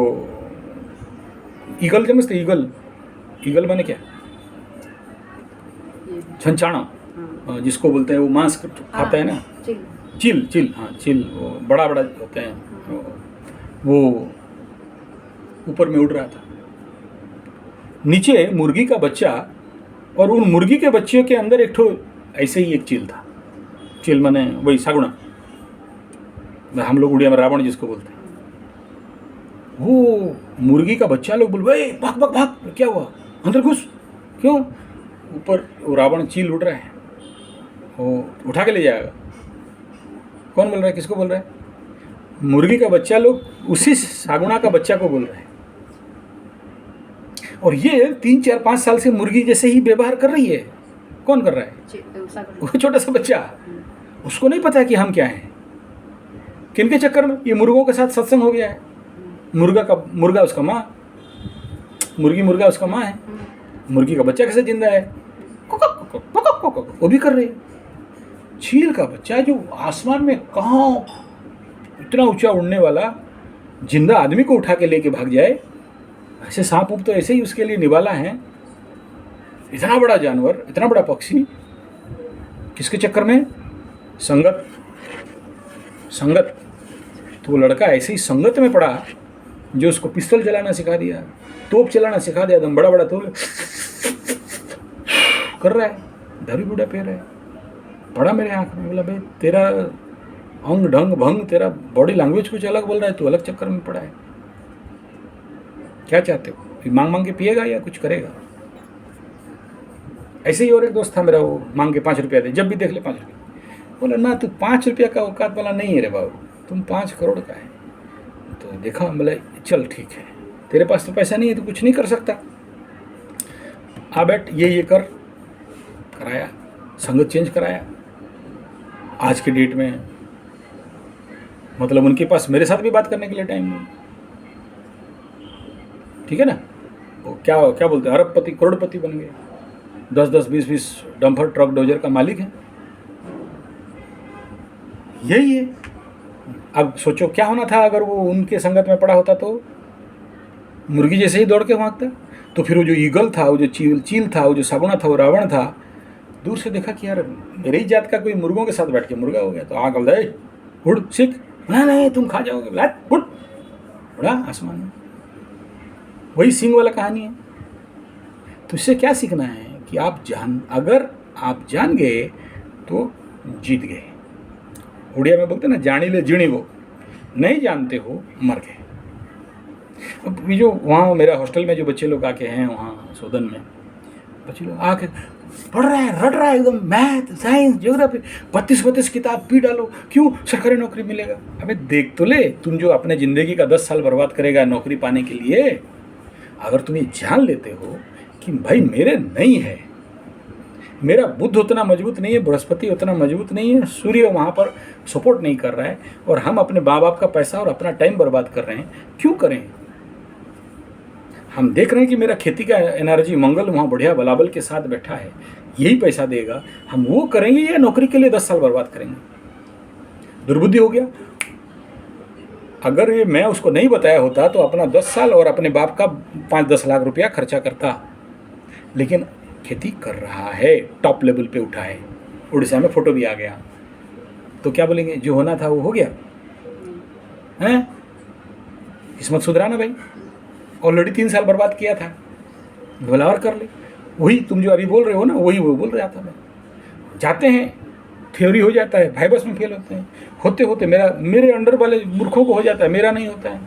ईगल समझते, ईगल माने क्या, छंछाणा जिसको बोलते हैं, वो मांस खाता है ना, चिल, हाँ चिल, वो बड़ा होते हैं, वो ऊपर में उड़ रहा था, नीचे मुर्गी का बच्चा, और उन मुर्गी के बच्चे के अंदर एक ठो ऐसे ही एक चिल था। चिल माने वही सागुना, हम लोग उड़िया में रावण जिसको बोलते हैं। वो मुर्गी का बच्चा लोग बोल भाई भाग, क्या हुआ, अंदर घुस, क्यों, ऊपर वो रावण चील उड़ रहा है, वो उठा के ले जाएगा। कौन बोल रहा है, किसको बोल रहा है, मुर्गी का बच्चा लोग उसी सागुना का बच्चा को बोल रहे हैं। और ये 3, 4, 5 साल से मुर्गी जैसे ही व्यवहार कर रही है। कौन कर रहा है, वो छोटा सा बच्चा, उसको नहीं पता कि हम क्या हैं, किनके चक्कर में ये मुर्गों के साथ सत्संग हो गया है। मुर्गा उसका माँ, मुर्गा उसका माँ है, मुर्गी का बच्चा कैसे जिंदा है, वो भी कर रही है। चील का बच्चा जो आसमान में कहाँ इतना ऊंचा उड़ने वाला, जिंदा आदमी को उठा के लेके भाग जाए, ऐसे सांप उप तो ऐसे ही उसके लिए निवाला है। इतना बड़ा जानवर, इतना बड़ा पक्षी, किसके चक्कर में, संगत। तो वो लड़का ऐसे ही संगत में पड़ा जो उसको पिस्तौल चलाना सिखा दिया, तोप चलाना सिखा दिया, एकदम बड़ा तोप कर रहा है, दारू बूढ़ा पी रहा है, पड़ा मेरे आंख में, बोला भाई तेरा अंग ढंग भंग, तेरा बॉडी लैंग्वेज कुछ अलग बोल रहा है, तू अलग चक्कर में पड़ा है, क्या चाहते हो, मांग के पिएगा या कुछ करेगा। ऐसे ही और एक दोस्त था मेरा, वो मांग के 5 रुपया दे, जब भी देख ले 5 रुपये, बोला ना तू 5 रुपया का औकात वाला नहीं है रे बाबू, तुम 5 करोड़ का है। तो देखा, बोला चल ठीक है, तेरे पास तो पैसा नहीं है, तो कुछ नहीं कर सकता, आ बैठ, ये कराया, संगत चेंज कराया। आज के डेट में मतलब उनके पास मेरे साथ भी बात करने के लिए टाइम नहीं, ठीक है ना, वो क्या क्या बोलते हैं, अरबपति करोड़पति बन गए, 10-10, 20-20 डंपर ट्रक डोजर का मालिक है। यही है। अब सोचो क्या होना था अगर वो उनके संगत में पड़ा होता, तो मुर्गी जैसे ही दौड़ के भागता। तो फिर वो जो ईगल था, वो जो चील था, वो जो सागुना था, वो रावण था, दूर से देखा कि यार मेरी ही जात का कोई मुर्गों के साथ बैठ के मुर्गा हो गया, तो आग बोलता है उड़ सीख, ना नहीं तुम खा जाओगे, उड़, उड़ा आसमान में। वही सिंह वाला कहानी है। तो इससे क्या सीखना है कि अगर आप जान गए तो जीत गए। उड़िया में बोलते ना, जानी ले जीणी वो, नहीं जानते हो मर गए। अब ये जो वहाँ मेरा हॉस्टल में जो बच्चे लोग आके हैं वहाँ सोदन में, बच्चे लोग आके पढ़ रहे हैं, रट रहा है एकदम, मैथ साइंस ज्योग्राफी, 32 किताब पी डालो, क्यों सरकारी नौकरी मिलेगा। अबे देख तो ले, तुम जो अपने ज़िंदगी का 10 साल बर्बाद करेगा नौकरी पाने के लिए, अगर तुम ये जान लेते हो कि भाई मेरे नहीं है, मेरा बुद्ध उतना मजबूत नहीं है, बृहस्पति उतना मजबूत नहीं है, सूर्य वहाँ पर सपोर्ट नहीं कर रहा है, और हम अपने माँ बाप का पैसा और अपना टाइम बर्बाद कर रहे हैं, क्यों करें। हम देख रहे हैं कि मेरा खेती का एनर्जी मंगल वहाँ बढ़िया बलाबल के साथ बैठा है, यही पैसा देगा, हम वो करेंगे या नौकरी के लिए 10 साल बर्बाद करेंगे। दुर्बुद्धि हो गया। अगर ये मैं उसको नहीं बताया होता तो अपना 10 साल और अपने बाप का 5-10 लाख रुपया खर्चा करता। लेकिन खेती कर रहा है, टॉप लेवल पे उठा है, उड़ीसा में फोटो भी आ गया, तो क्या बोलेंगे, जो होना था वो हो गया हैं। किस्मत सुधरा ना भाई, ऑलरेडी 3 साल बर्बाद किया था, भलावर कर ले। वही तुम जो अभी बोल रहे हो ना, वही वो बोल रहा था मैं। जाते हैं, थ्योरी हो जाता है, वाइवस में फेल होते हैं, होते होते मेरे अंडर वाले मूर्खों को हो जाता है, मेरा नहीं होता है।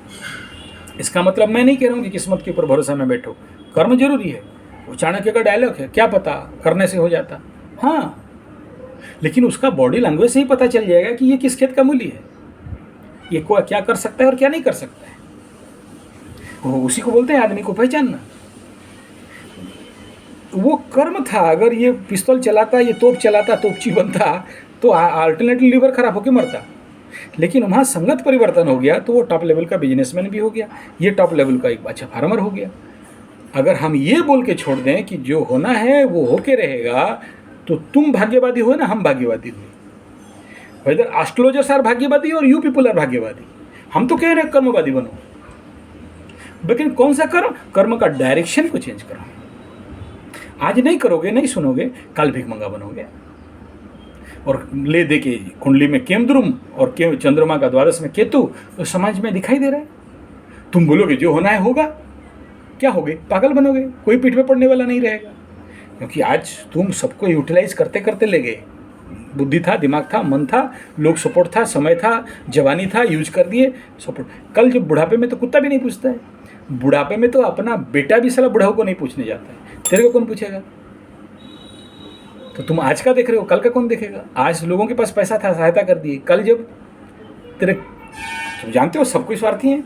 इसका मतलब मैं नहीं कह रहा हूँ कि किस्मत के ऊपर भरोसा में बैठो, कर्म जरूरी है, वो चाणक्य का डायलॉग है, क्या पता करने से हो जाता। हाँ, लेकिन उसका बॉडी लैंग्वेज से ही पता चल जाएगा कि ये किस खेत का मूली है, ये को क्या कर सकता है और क्या नहीं कर सकता है। वो उसी को बोलते हैं आदमी को पहचानना। वो कर्म था। अगर ये पिस्तौल चलाता, ये तोप चलाता, तोपची बनता, तो अल्टरनेटली लीवर खराब होकर मरता। लेकिन वहाँ संगत परिवर्तन हो गया, तो वो टॉप लेवल का बिजनेसमैन भी हो गया, ये टॉप लेवल का एक अच्छा फार्मर हो गया। अगर हम ये बोल के छोड़ दें कि जो होना है वो होके रहेगा, तो तुम भाग्यवादी हो ना, हम भाग्यवादी हुए। वेदर एस्ट्रोलॉजर्स आर भाग्यवादी और यू पीपल आर भाग्यवादी। हम तो कह रहे हैं कर्मवादी बनो, लेकिन कौन सा कर्म का डायरेक्शन को चेंज करो। आज नहीं करोगे, नहीं सुनोगे, कल भिखमंगा बनोगे। और ले दे के कुंडली में केमद्रुम और चंद्रमा का द्वादश में केतु, तो समाज में दिखाई दे रहा है। तुम बोलोगे जो होना है होगा, क्या होगे, पागल बनोगे, कोई पीठ पे पड़ने वाला नहीं रहेगा। क्योंकि आज तुम सबको यूटिलाइज करते करते ले गए। बुद्धि था, दिमाग था, मन था, लोग सपोर्ट था, समय था, जवानी था, यूज कर दिए सपोर्ट। कल जब बुढ़ापे में तो कुत्ता भी नहीं पूछता है, बुढ़ापे में तो अपना बेटा भी साला बुढ़ाओ को नहीं पूछने जाता है, तेरे को कौन पूछेगा। तो तुम आज का देख रहे हो, कल का कौन देखेगा। आज लोगों के पास पैसा था, सहायता कर दी, कल जब तुम जानते हो सब कुछ स्वार्थी हैं।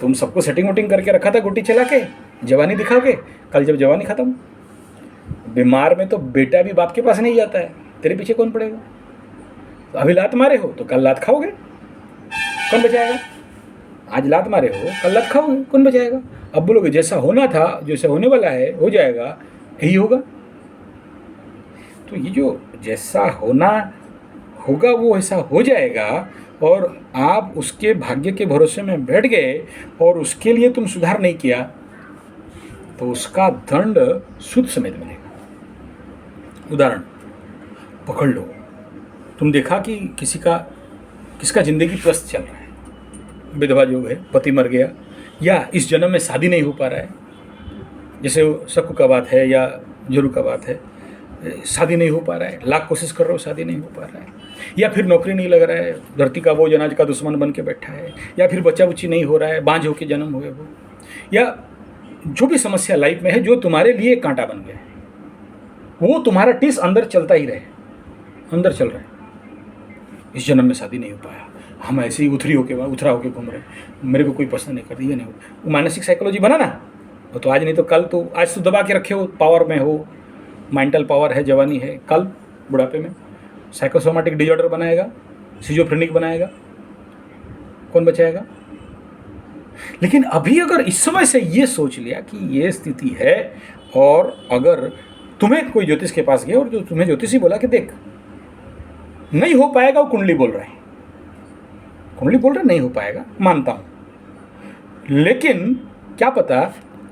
तुम सबको सेटिंग वोटिंग करके रखा था, गुट्टी चला के, जवानी दिखा के, कल जब जवानी खत्म, बीमार में तो बेटा भी बाप के पास नहीं जाता है, तेरे पीछे कौन पड़ेगा। तो अभी लात मारे हो तो कल लात खाओगे, कौन बचाएगा। आज लात मारे हो, कल लात खाओगे, कौन बचाएगा। अब बोलोगे जैसा होना था, जैसा होने वाला है हो जाएगा, यही होगा। तो ये जो जैसा होना होगा वो ऐसा हो जाएगा, और आप उसके भाग्य के भरोसे में बैठ गए और उसके लिए तुम सुधार नहीं किया, तो उसका दंड सूद समेत मिलेगा। उदाहरण पकड़ लो, तुम देखा कि किसका जिंदगी त्रस्त चल रहा है, विधवा जो है, पति मर गया, या इस जन्म में शादी नहीं हो पा रहा है, जैसे शक का बात है या जरूर का बात है, शादी नहीं हो पा रहा है, लाख कोशिश कर रहे हो, शादी नहीं हो पा रहा है, या फिर नौकरी नहीं लग रहा है, धरती का बोझ अनाज का दुश्मन बन के बैठा है, या फिर बच्चा बुच्ची नहीं हो रहा है, बांझ होकर जन्म हुए हो, या जो भी समस्या लाइफ में है जो तुम्हारे लिए कांटा बन गया है, वो तुम्हारा टिस अंदर चलता ही रहे, अंदर चल रहा है। इस जन्म में शादी नहीं हो पाया, हम ऐसे ही उथरा होके घूम रहे, मेरे को कोई पसंद नहीं करती, ये नहीं हो, वो मानसिक साइकोलॉजी बना ना, वो तो आज नहीं तो कल, तो आज तो दबा के रखे हो, पावर में हो, मेंटल पावर है, जवानी है, कल बुढ़ापे में साइकोसोमेटिक डिजॉर्डर बनाएगा, सिजोफ्रेनिक बनाएगा, कौन बचाएगा। लेकिन अभी अगर इस समय से ये सोच लिया कि ये स्थिति है, और अगर तुम्हें कोई ज्योतिष के पास गया और जो तुम्हें ज्योतिषी बोला कि देख नहीं हो पाएगा, वो कुंडली बोल रहे हैं, कुंडली बोल रहे नहीं हो पाएगा, मानता हूँ, लेकिन क्या पता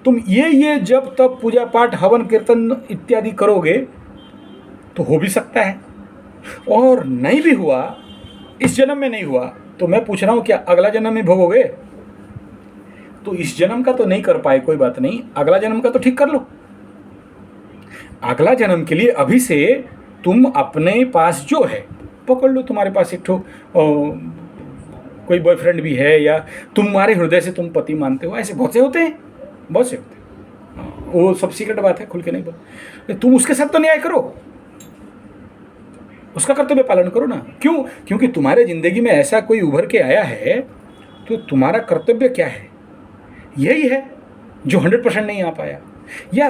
तुम ये जब तब पूजा पाठ हवन कीर्तन इत्यादि करोगे तो हो भी सकता है, और नहीं भी हुआ, इस जन्म में नहीं हुआ, तो मैं पूछ रहा हूँ क्या अगला जन्म में भोगोगे? तो इस जन्म का तो नहीं कर पाए, कोई बात नहीं, अगला जन्म का तो ठीक कर लो। अगला जन्म के लिए अभी से तुम अपने पास जो है पकड़ लो। तुम्हारे पास एक ठो कोई बॉयफ्रेंड भी है, या तुम्हारे हृदय से तुम पति मानते हो, ऐसे बहुत से होते हैं, बहुत से होते हैं। वो सब सीक्रेट बात है, खुल के नहीं बोल। तुम उसके साथ तो न्याय करो, उसका कर्तव्य पालन करो ना। क्यों? क्योंकि तुम्हारे जिंदगी में ऐसा कोई उभर के आया है, तो तुम्हारा कर्तव्य क्या है? यही है जो 100% नहीं आ पाया। या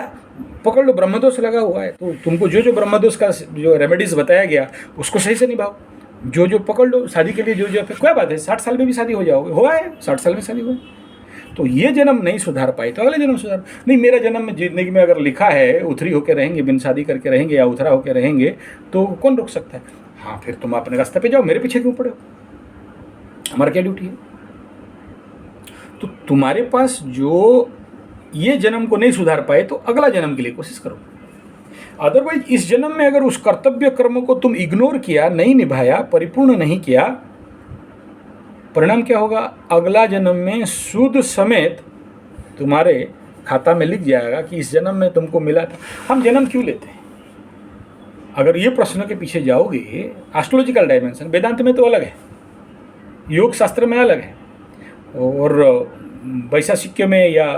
पकड़ लो ब्रह्मदोष लगा हुआ है, तो तुमको जो ब्रह्मदोष का जो रेमेडीज बताया गया उसको सही से निभाओ। जो पकड़ लो शादी के लिए, जो क्या बात है, 60 साल में भी शादी हो जाओगे, हुआ है 60 साल में शादी हुआ है। तो ये जन्म नहीं सुधार पाए तो अगले जन्म सुधार। नहीं, मेरा जन्म में जिंदगी में अगर लिखा है उथरी होकर रहेंगे, बिन शादी करके रहेंगे या उथरा होकर रहेंगे, तो कौन रोक सकता है? हाँ, फिर तुम अपने रास्ते पे जाओ, मेरे पीछे क्यों पड़े हो? हमारा क्या ड्यूटी है? तो तुम्हारे पास जो ये जन्म को नहीं सुधार पाए तो अगला जन्म के लिए कोशिश करो। अदरवाइज इस जन्म में अगर उस कर्तव्य कर्म को तुम इग्नोर किया, नहीं निभाया, परिपूर्ण नहीं किया, परिणाम क्या होगा? अगला जन्म में सूद समेत तुम्हारे खाता में लिख जाएगा कि इस जन्म में तुमको मिला था। हम जन्म क्यों लेते हैं? अगर ये प्रश्न के पीछे जाओगे, एस्ट्रोलॉजिकल डायमेंशन वेदांत में तो अलग है, योग शास्त्र में अलग है, और वैशासिक्य में या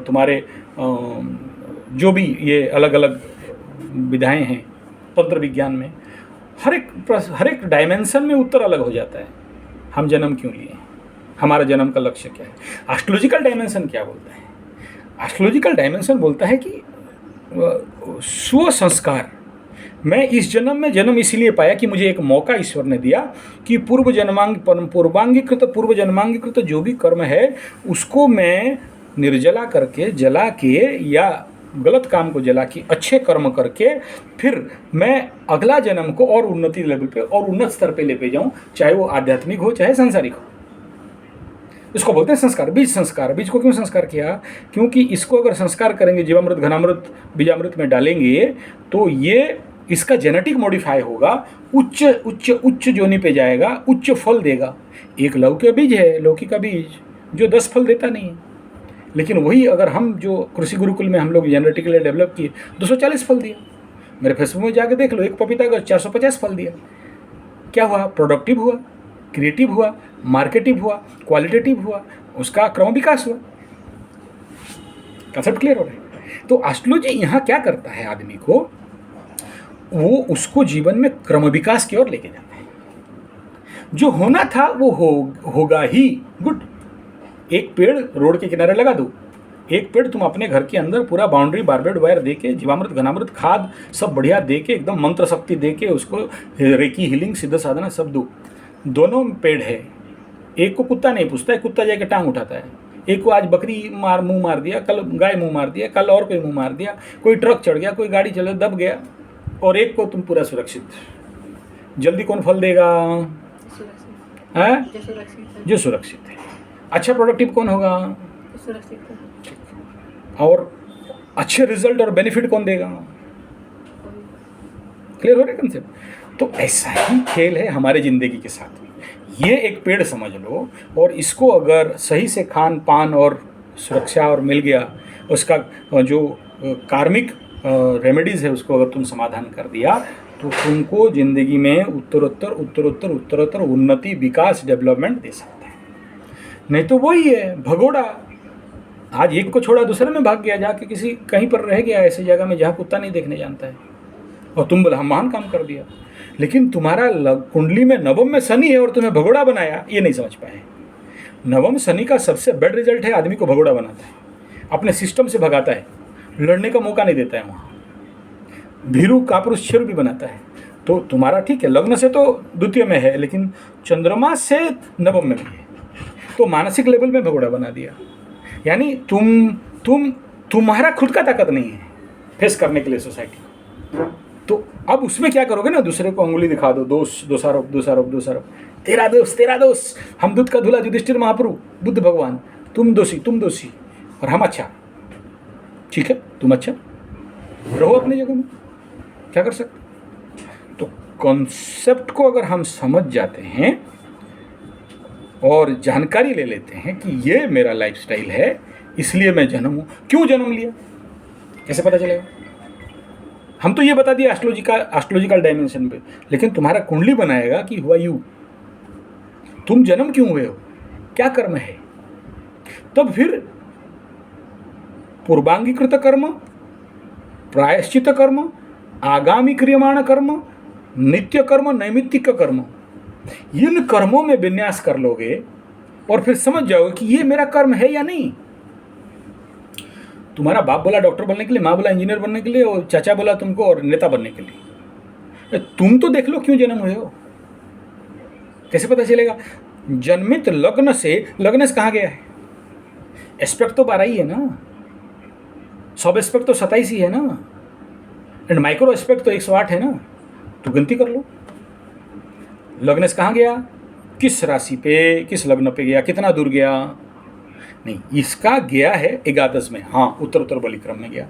तुम्हारे जो भी ये अलग अलग विधाएं हैं तंत्र विज्ञान में, हर एक डायमेंशन में उत्तर अलग हो जाता है। हम जन्म क्यों लिए, हमारा जन्म का लक्ष्य क्या है? एस्ट्रोलॉजिकल डायमेंशन क्या बोलता है? एस्ट्रोलॉजिकल डायमेंशन बोलता है कि स्व संस्कार, मैं इस जन्म में जन्म इसलिए पाया कि मुझे एक मौका ईश्वर ने दिया कि पूर्व जन्मांगीकृत जो भी कर्म है उसको मैं निर्जला करके, जला के, या गलत काम को जला के अच्छे कर्म करके फिर मैं अगला जन्म को और उन्नति लेवल पे और उन्नत स्तर पे ले जाऊं, चाहे वो आध्यात्मिक हो चाहे सांसारिक हो। इसको बोलते हैं संस्कार। बीज संस्कार। बीज को क्यों संस्कार किया? क्योंकि इसको अगर संस्कार करेंगे, जीवामृत घनामृत बीजामृत में डालेंगे, तो ये इसका जेनेटिक मॉडिफाई होगा, उच्च उच्च उच्च जोनि पे जाएगा, उच्च फल देगा। एक लौकी बीज है, लौकी का बीज जो 10 फल देता नहीं है, लेकिन वही अगर हम जो कृषि गुरुकुल में हम लोग जेनेटिकली डेवलप किए, 240 फल दिया। मेरे फेसबुक में जाके देख लो, एक पपीता का 450 फल दिया। क्या हुआ? प्रोडक्टिव हुआ, क्रिएटिव हुआ, मार्केटिव हुआ, क्वालिटेटिव हुआ, उसका क्रम विकास हुआ। कंसेप्ट क्लियर हो रहा है? तो एस्ट्रोलॉजी यहाँ क्या करता है आदमी को, वो उसको जीवन में क्रम विकास की ओर लेके जाता है। जो होना था वो होगा ही। गुड। एक पेड़ रोड के किनारे लगा दो, एक पेड़ तुम अपने घर के अंदर पूरा बाउंड्री बारबेड वायर दे के, जीवामृत घनामृत खाद सब बढ़िया दे के, एकदम मंत्र शक्ति दे के, उसको रेकी हीलिंग सिद्ध साधना सब दो। दोनों पेड़ है, एक को कुत्ता नहीं पूछता है, कुत्ता जाके टांग उठाता है। एक को आज बकरी मुंह मार दिया, कल गाय मुंह मार दिया, कल और कोई मुंह मार दिया, कोई ट्रक चढ़ गया, कोई गाड़ी चले दब गया, और एक को तुम पूरा सुरक्षित। जल्दी कौन फल देगा? जो सुरक्षित है। अच्छा प्रोडक्टिव कौन होगा? सुरक्षित। और अच्छे रिजल्ट और बेनिफिट कौन देगा? क्लियर हो रहा है कंसेप्ट? तो ऐसा ही खेल है हमारे जिंदगी के साथ में। ये एक पेड़ समझ लो, और इसको अगर सही से खान पान और सुरक्षा और मिल गया, उसका जो कार्मिक रेमेडीज़ है उसको अगर तुम समाधान कर दिया, तो तुमको ज़िंदगी में उत्तरोत्तर उन्नति, विकास, डेवलपमेंट दे सकता है। नहीं तो वही है भगोड़ा, आज एक को छोड़ा दूसरे में भाग गया, जाके किसी कहीं पर रह गया ऐसी जगह में जहाँ कुत्ता नहीं देखने जानता है, और तुम बोला हम महान काम कर दिया। लेकिन तुम्हारा कुंडली में नवम में शनि है और तुम्हें भगोड़ा बनाया, ये नहीं समझ पाए। नवम शनि का सबसे बेड रिजल्ट है, आदमी को भगोड़ा बनाता है, अपने सिस्टम से भगाता है, लड़ने का मौका नहीं देता है, वहाँ भीरू कापुरुष शेर भी बनाता है। तो तुम्हारा ठीक है, लग्न से तो द्वितीय में है, लेकिन चंद्रमा से नवम में भी है। तो मानसिक लेवल में भगोड़ा बना दिया। यानी तुम्हारा खुद का ताकत नहीं है फेस करने के लिए सोसाइटी। तो अब उसमें क्या करोगे ना, दूसरे को अंगुली दिखा दो, दोषारोप, तेरा दोष, हम दूध का धुला युधिष्ठिर महाप्रभु, बुद्ध भगवान, तुम दोषी और हम अच्छा। ठीक है, तुम अच्छा रहो अपनी जगह में, क्या कर सकते। तो कॉन्सेप्ट को अगर हम समझ जाते हैं और जानकारी ले लेते हैं कि ये मेरा लाइफस्टाइल है, इसलिए मैं जन्म हूँ। क्यों जन्म लिया कैसे पता चलेगा? हम तो ये बता दिया एस्ट्रोलॉजिकल डायमेंशन पे, लेकिन तुम्हारा कुंडली बनाएगा कि हुआ यू, तुम जन्म क्यों हुए हो, क्या कर्म है। तब फिर पूर्वांगीकृत कर्म, प्रायश्चित कर्म, आगामी क्रियमाण कर्म, नित्य कर्म, नैमित्तिक कर्म, इन कर्मों में विन्यास कर लोगे और फिर समझ जाओगे कि ये मेरा कर्म है या नहीं। तुम्हारा बाप बोला डॉक्टर बनने के लिए, माँ बोला इंजीनियर बनने के लिए, और चाचा बोला तुमको और नेता बनने के लिए। तुम तो देख लो क्यों जन्म हुए हो, कैसे पता चलेगा? जन्मित लग्न से कहाँ गया है? एस्पेक्ट तो 12 ही है ना, सब एस्पेक्ट तो 27 ही है ना, एंड माइक्रो एस्पेक्ट तो 108 है ना, तो गिनती कर लो। लग्न से कहाँ गया, किस राशि पे, किस लग्न पे गया, कितना दूर गया? नहीं, इसका गया है 11 में, हाँ उत्तर बलिक्रम में गया।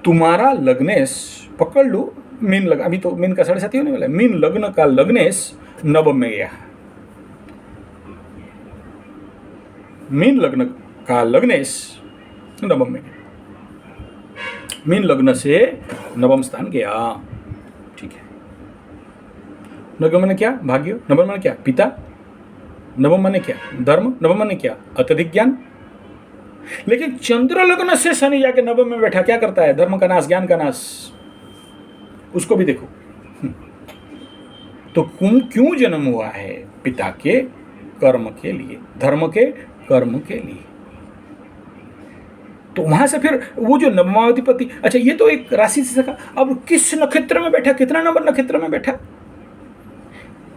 तुम्हारा लग्नेश पकड़ लो, मीन लग, अभी तो मीन का 7.5 होने वाला है, मीन लग्न का लग्नेश नवम में गया, मीन लग्न का लग्नेश नवम में गया, मीन लग्न से नवम स्थान गया। ठीक है, नवम माने क्या? भाग्य। नवम माने क्या? पिता। नवम माने क्या? धर्म। नवम माने क्या? अत्यधिक ज्ञान। लेकिन चंद्र लग्न से शनि जाके नवम में बैठा, क्या करता है? धर्म का नाश, ज्ञान का नाश। उसको भी देखो। तो क्यों जन्म हुआ है? पिता के कर्म के लिए, धर्म के कर्म के लिए। तो वहां से फिर वो जो नवमाधिपति, अच्छा ये तो एक राशि से सका, अब किस नक्षत्र में बैठा, कितना नंबर नक्षत्र में बैठा,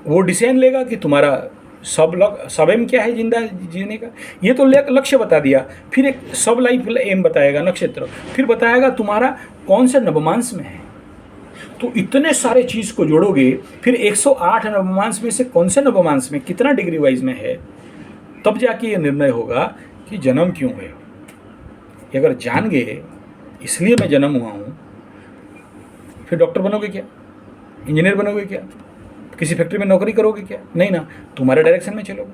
वो डिसीजन लेगा कि तुम्हारा सब एम क्या है जिंदा जीने का। ये तो लक्ष्य बता दिया, फिर एक सब लाइफ एम बताएगा नक्षत्र, फिर बताएगा तुम्हारा कौन सा नवमांश में है। तो इतने सारे चीज़ को जोड़ोगे, फिर 108 नवमांश में से कौन से नवमांश में कितना डिग्री वाइज में है, तब जाके ये निर्णय होगा कि जन्म क्यों हुए। अगर जान गए इसलिए मैं जन्म हुआ हूँ, फिर डॉक्टर बनोगे क्या, इंजीनियर बनोगे क्या, किसी फैक्ट्री में नौकरी करोगे क्या? नहीं ना, तुम्हारे डायरेक्शन में चलोगे।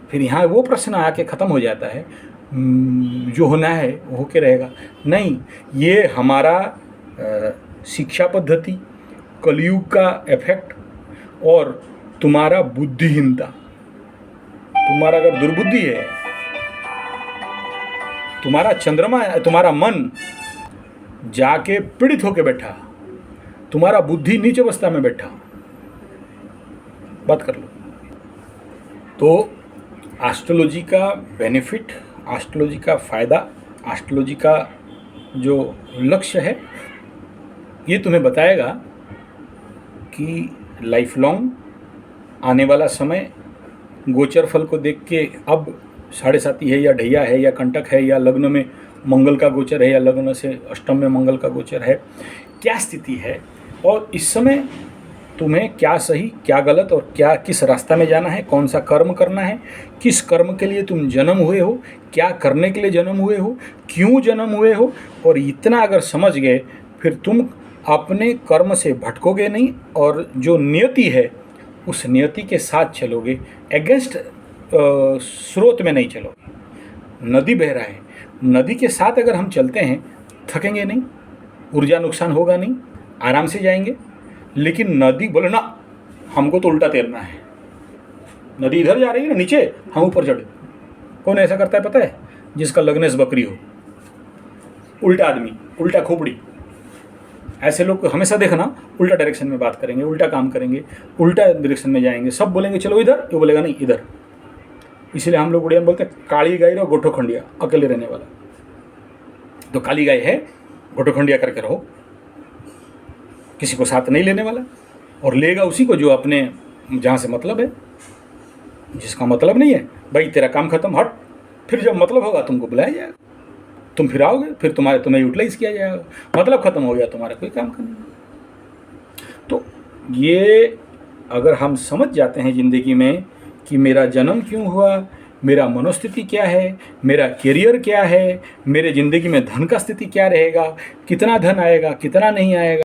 फिर यहाँ वो प्रश्न आके ख़त्म हो जाता है, जो होना है वो होके रहेगा। नहीं, ये हमारा शिक्षा पद्धति, कलयुग का इफेक्ट और तुम्हारा बुद्धिहीनता। तुम्हारा अगर दुर्बुद्धि है, तुम्हारा चंद्रमा, तुम्हारा मन जाके पीड़ित होके बैठा, तुम्हारा बुद्धि नीच अवस्था में बैठा, बात कर लो। तो एस्ट्रोलॉजी का बेनिफिट, एस्ट्रोलॉजी का फ़ायदा, एस्ट्रोलॉजी का जो लक्ष्य है, ये तुम्हें बताएगा कि लाइफ लॉन्ग आने वाला समय गोचर फल को देख के अब 7.5 है या ढैया है या कंटक है या लग्न में मंगल का गोचर है या लग्न से अष्टम में मंगल का गोचर है, क्या स्थिति है और इस समय तुम्हें क्या सही क्या गलत और क्या किस रास्ता में जाना है, कौन सा कर्म करना है, किस कर्म के लिए तुम जन्म हुए हो, क्या करने के लिए जन्म हुए हो, क्यों जन्म हुए हो। और इतना अगर समझ गए, फिर तुम अपने कर्म से भटकोगे नहीं और जो नियति है उस नियति के साथ चलोगे, अगेंस्ट स्रोत में नहीं चलोगे। नदी बह रहा है, नदी के साथ अगर हम चलते हैं थकेंगे नहीं, ऊर्जा नुकसान होगा नहीं, आराम से जाएंगे। लेकिन नदी बोले ना हमको तो उल्टा तैरना है, नदी इधर जा रही है ना नीचे, हम ऊपर चढ़े। कौन ऐसा करता है पता है? जिसका लग्नेश बकरी हो, उल्टा आदमी, उल्टा खोपड़ी। ऐसे लोग हमेशा देखना उल्टा डायरेक्शन में बात करेंगे, उल्टा काम करेंगे, उल्टा डायरेक्शन में जाएंगे। सब बोलेंगे चलो इधर, वो बोलेगा नहीं इधर। इसलिए हम लोग उड़िया में बोलते हैं काली गाय रहो गोठो खंडिया, अकेले रहने वाला। तो काली गाय है, गोठो खंडिया करके रहो, किसी को साथ नहीं लेने वाला, और लेगा उसी को जो अपने जहाँ से मतलब है। जिसका मतलब नहीं है, भाई तेरा काम खत्म, हट। फिर जब मतलब होगा तुमको बुलाया जाएगा, तुम फिर आओगे, फिर तुम्हें यूटिलाइज किया जाएगा। मतलब खत्म हो गया, तुम्हारा कोई काम करना नहीं। तो ये अगर हम समझ जाते हैं ज़िंदगी में कि मेरा जन्म क्यों हुआ, मेरा मनोस्थिति क्या है, मेरा करियर क्या है, मेरे ज़िंदगी में धन का स्थिति क्या रहेगा, कितना धन आएगा, कितना नहीं आएगा,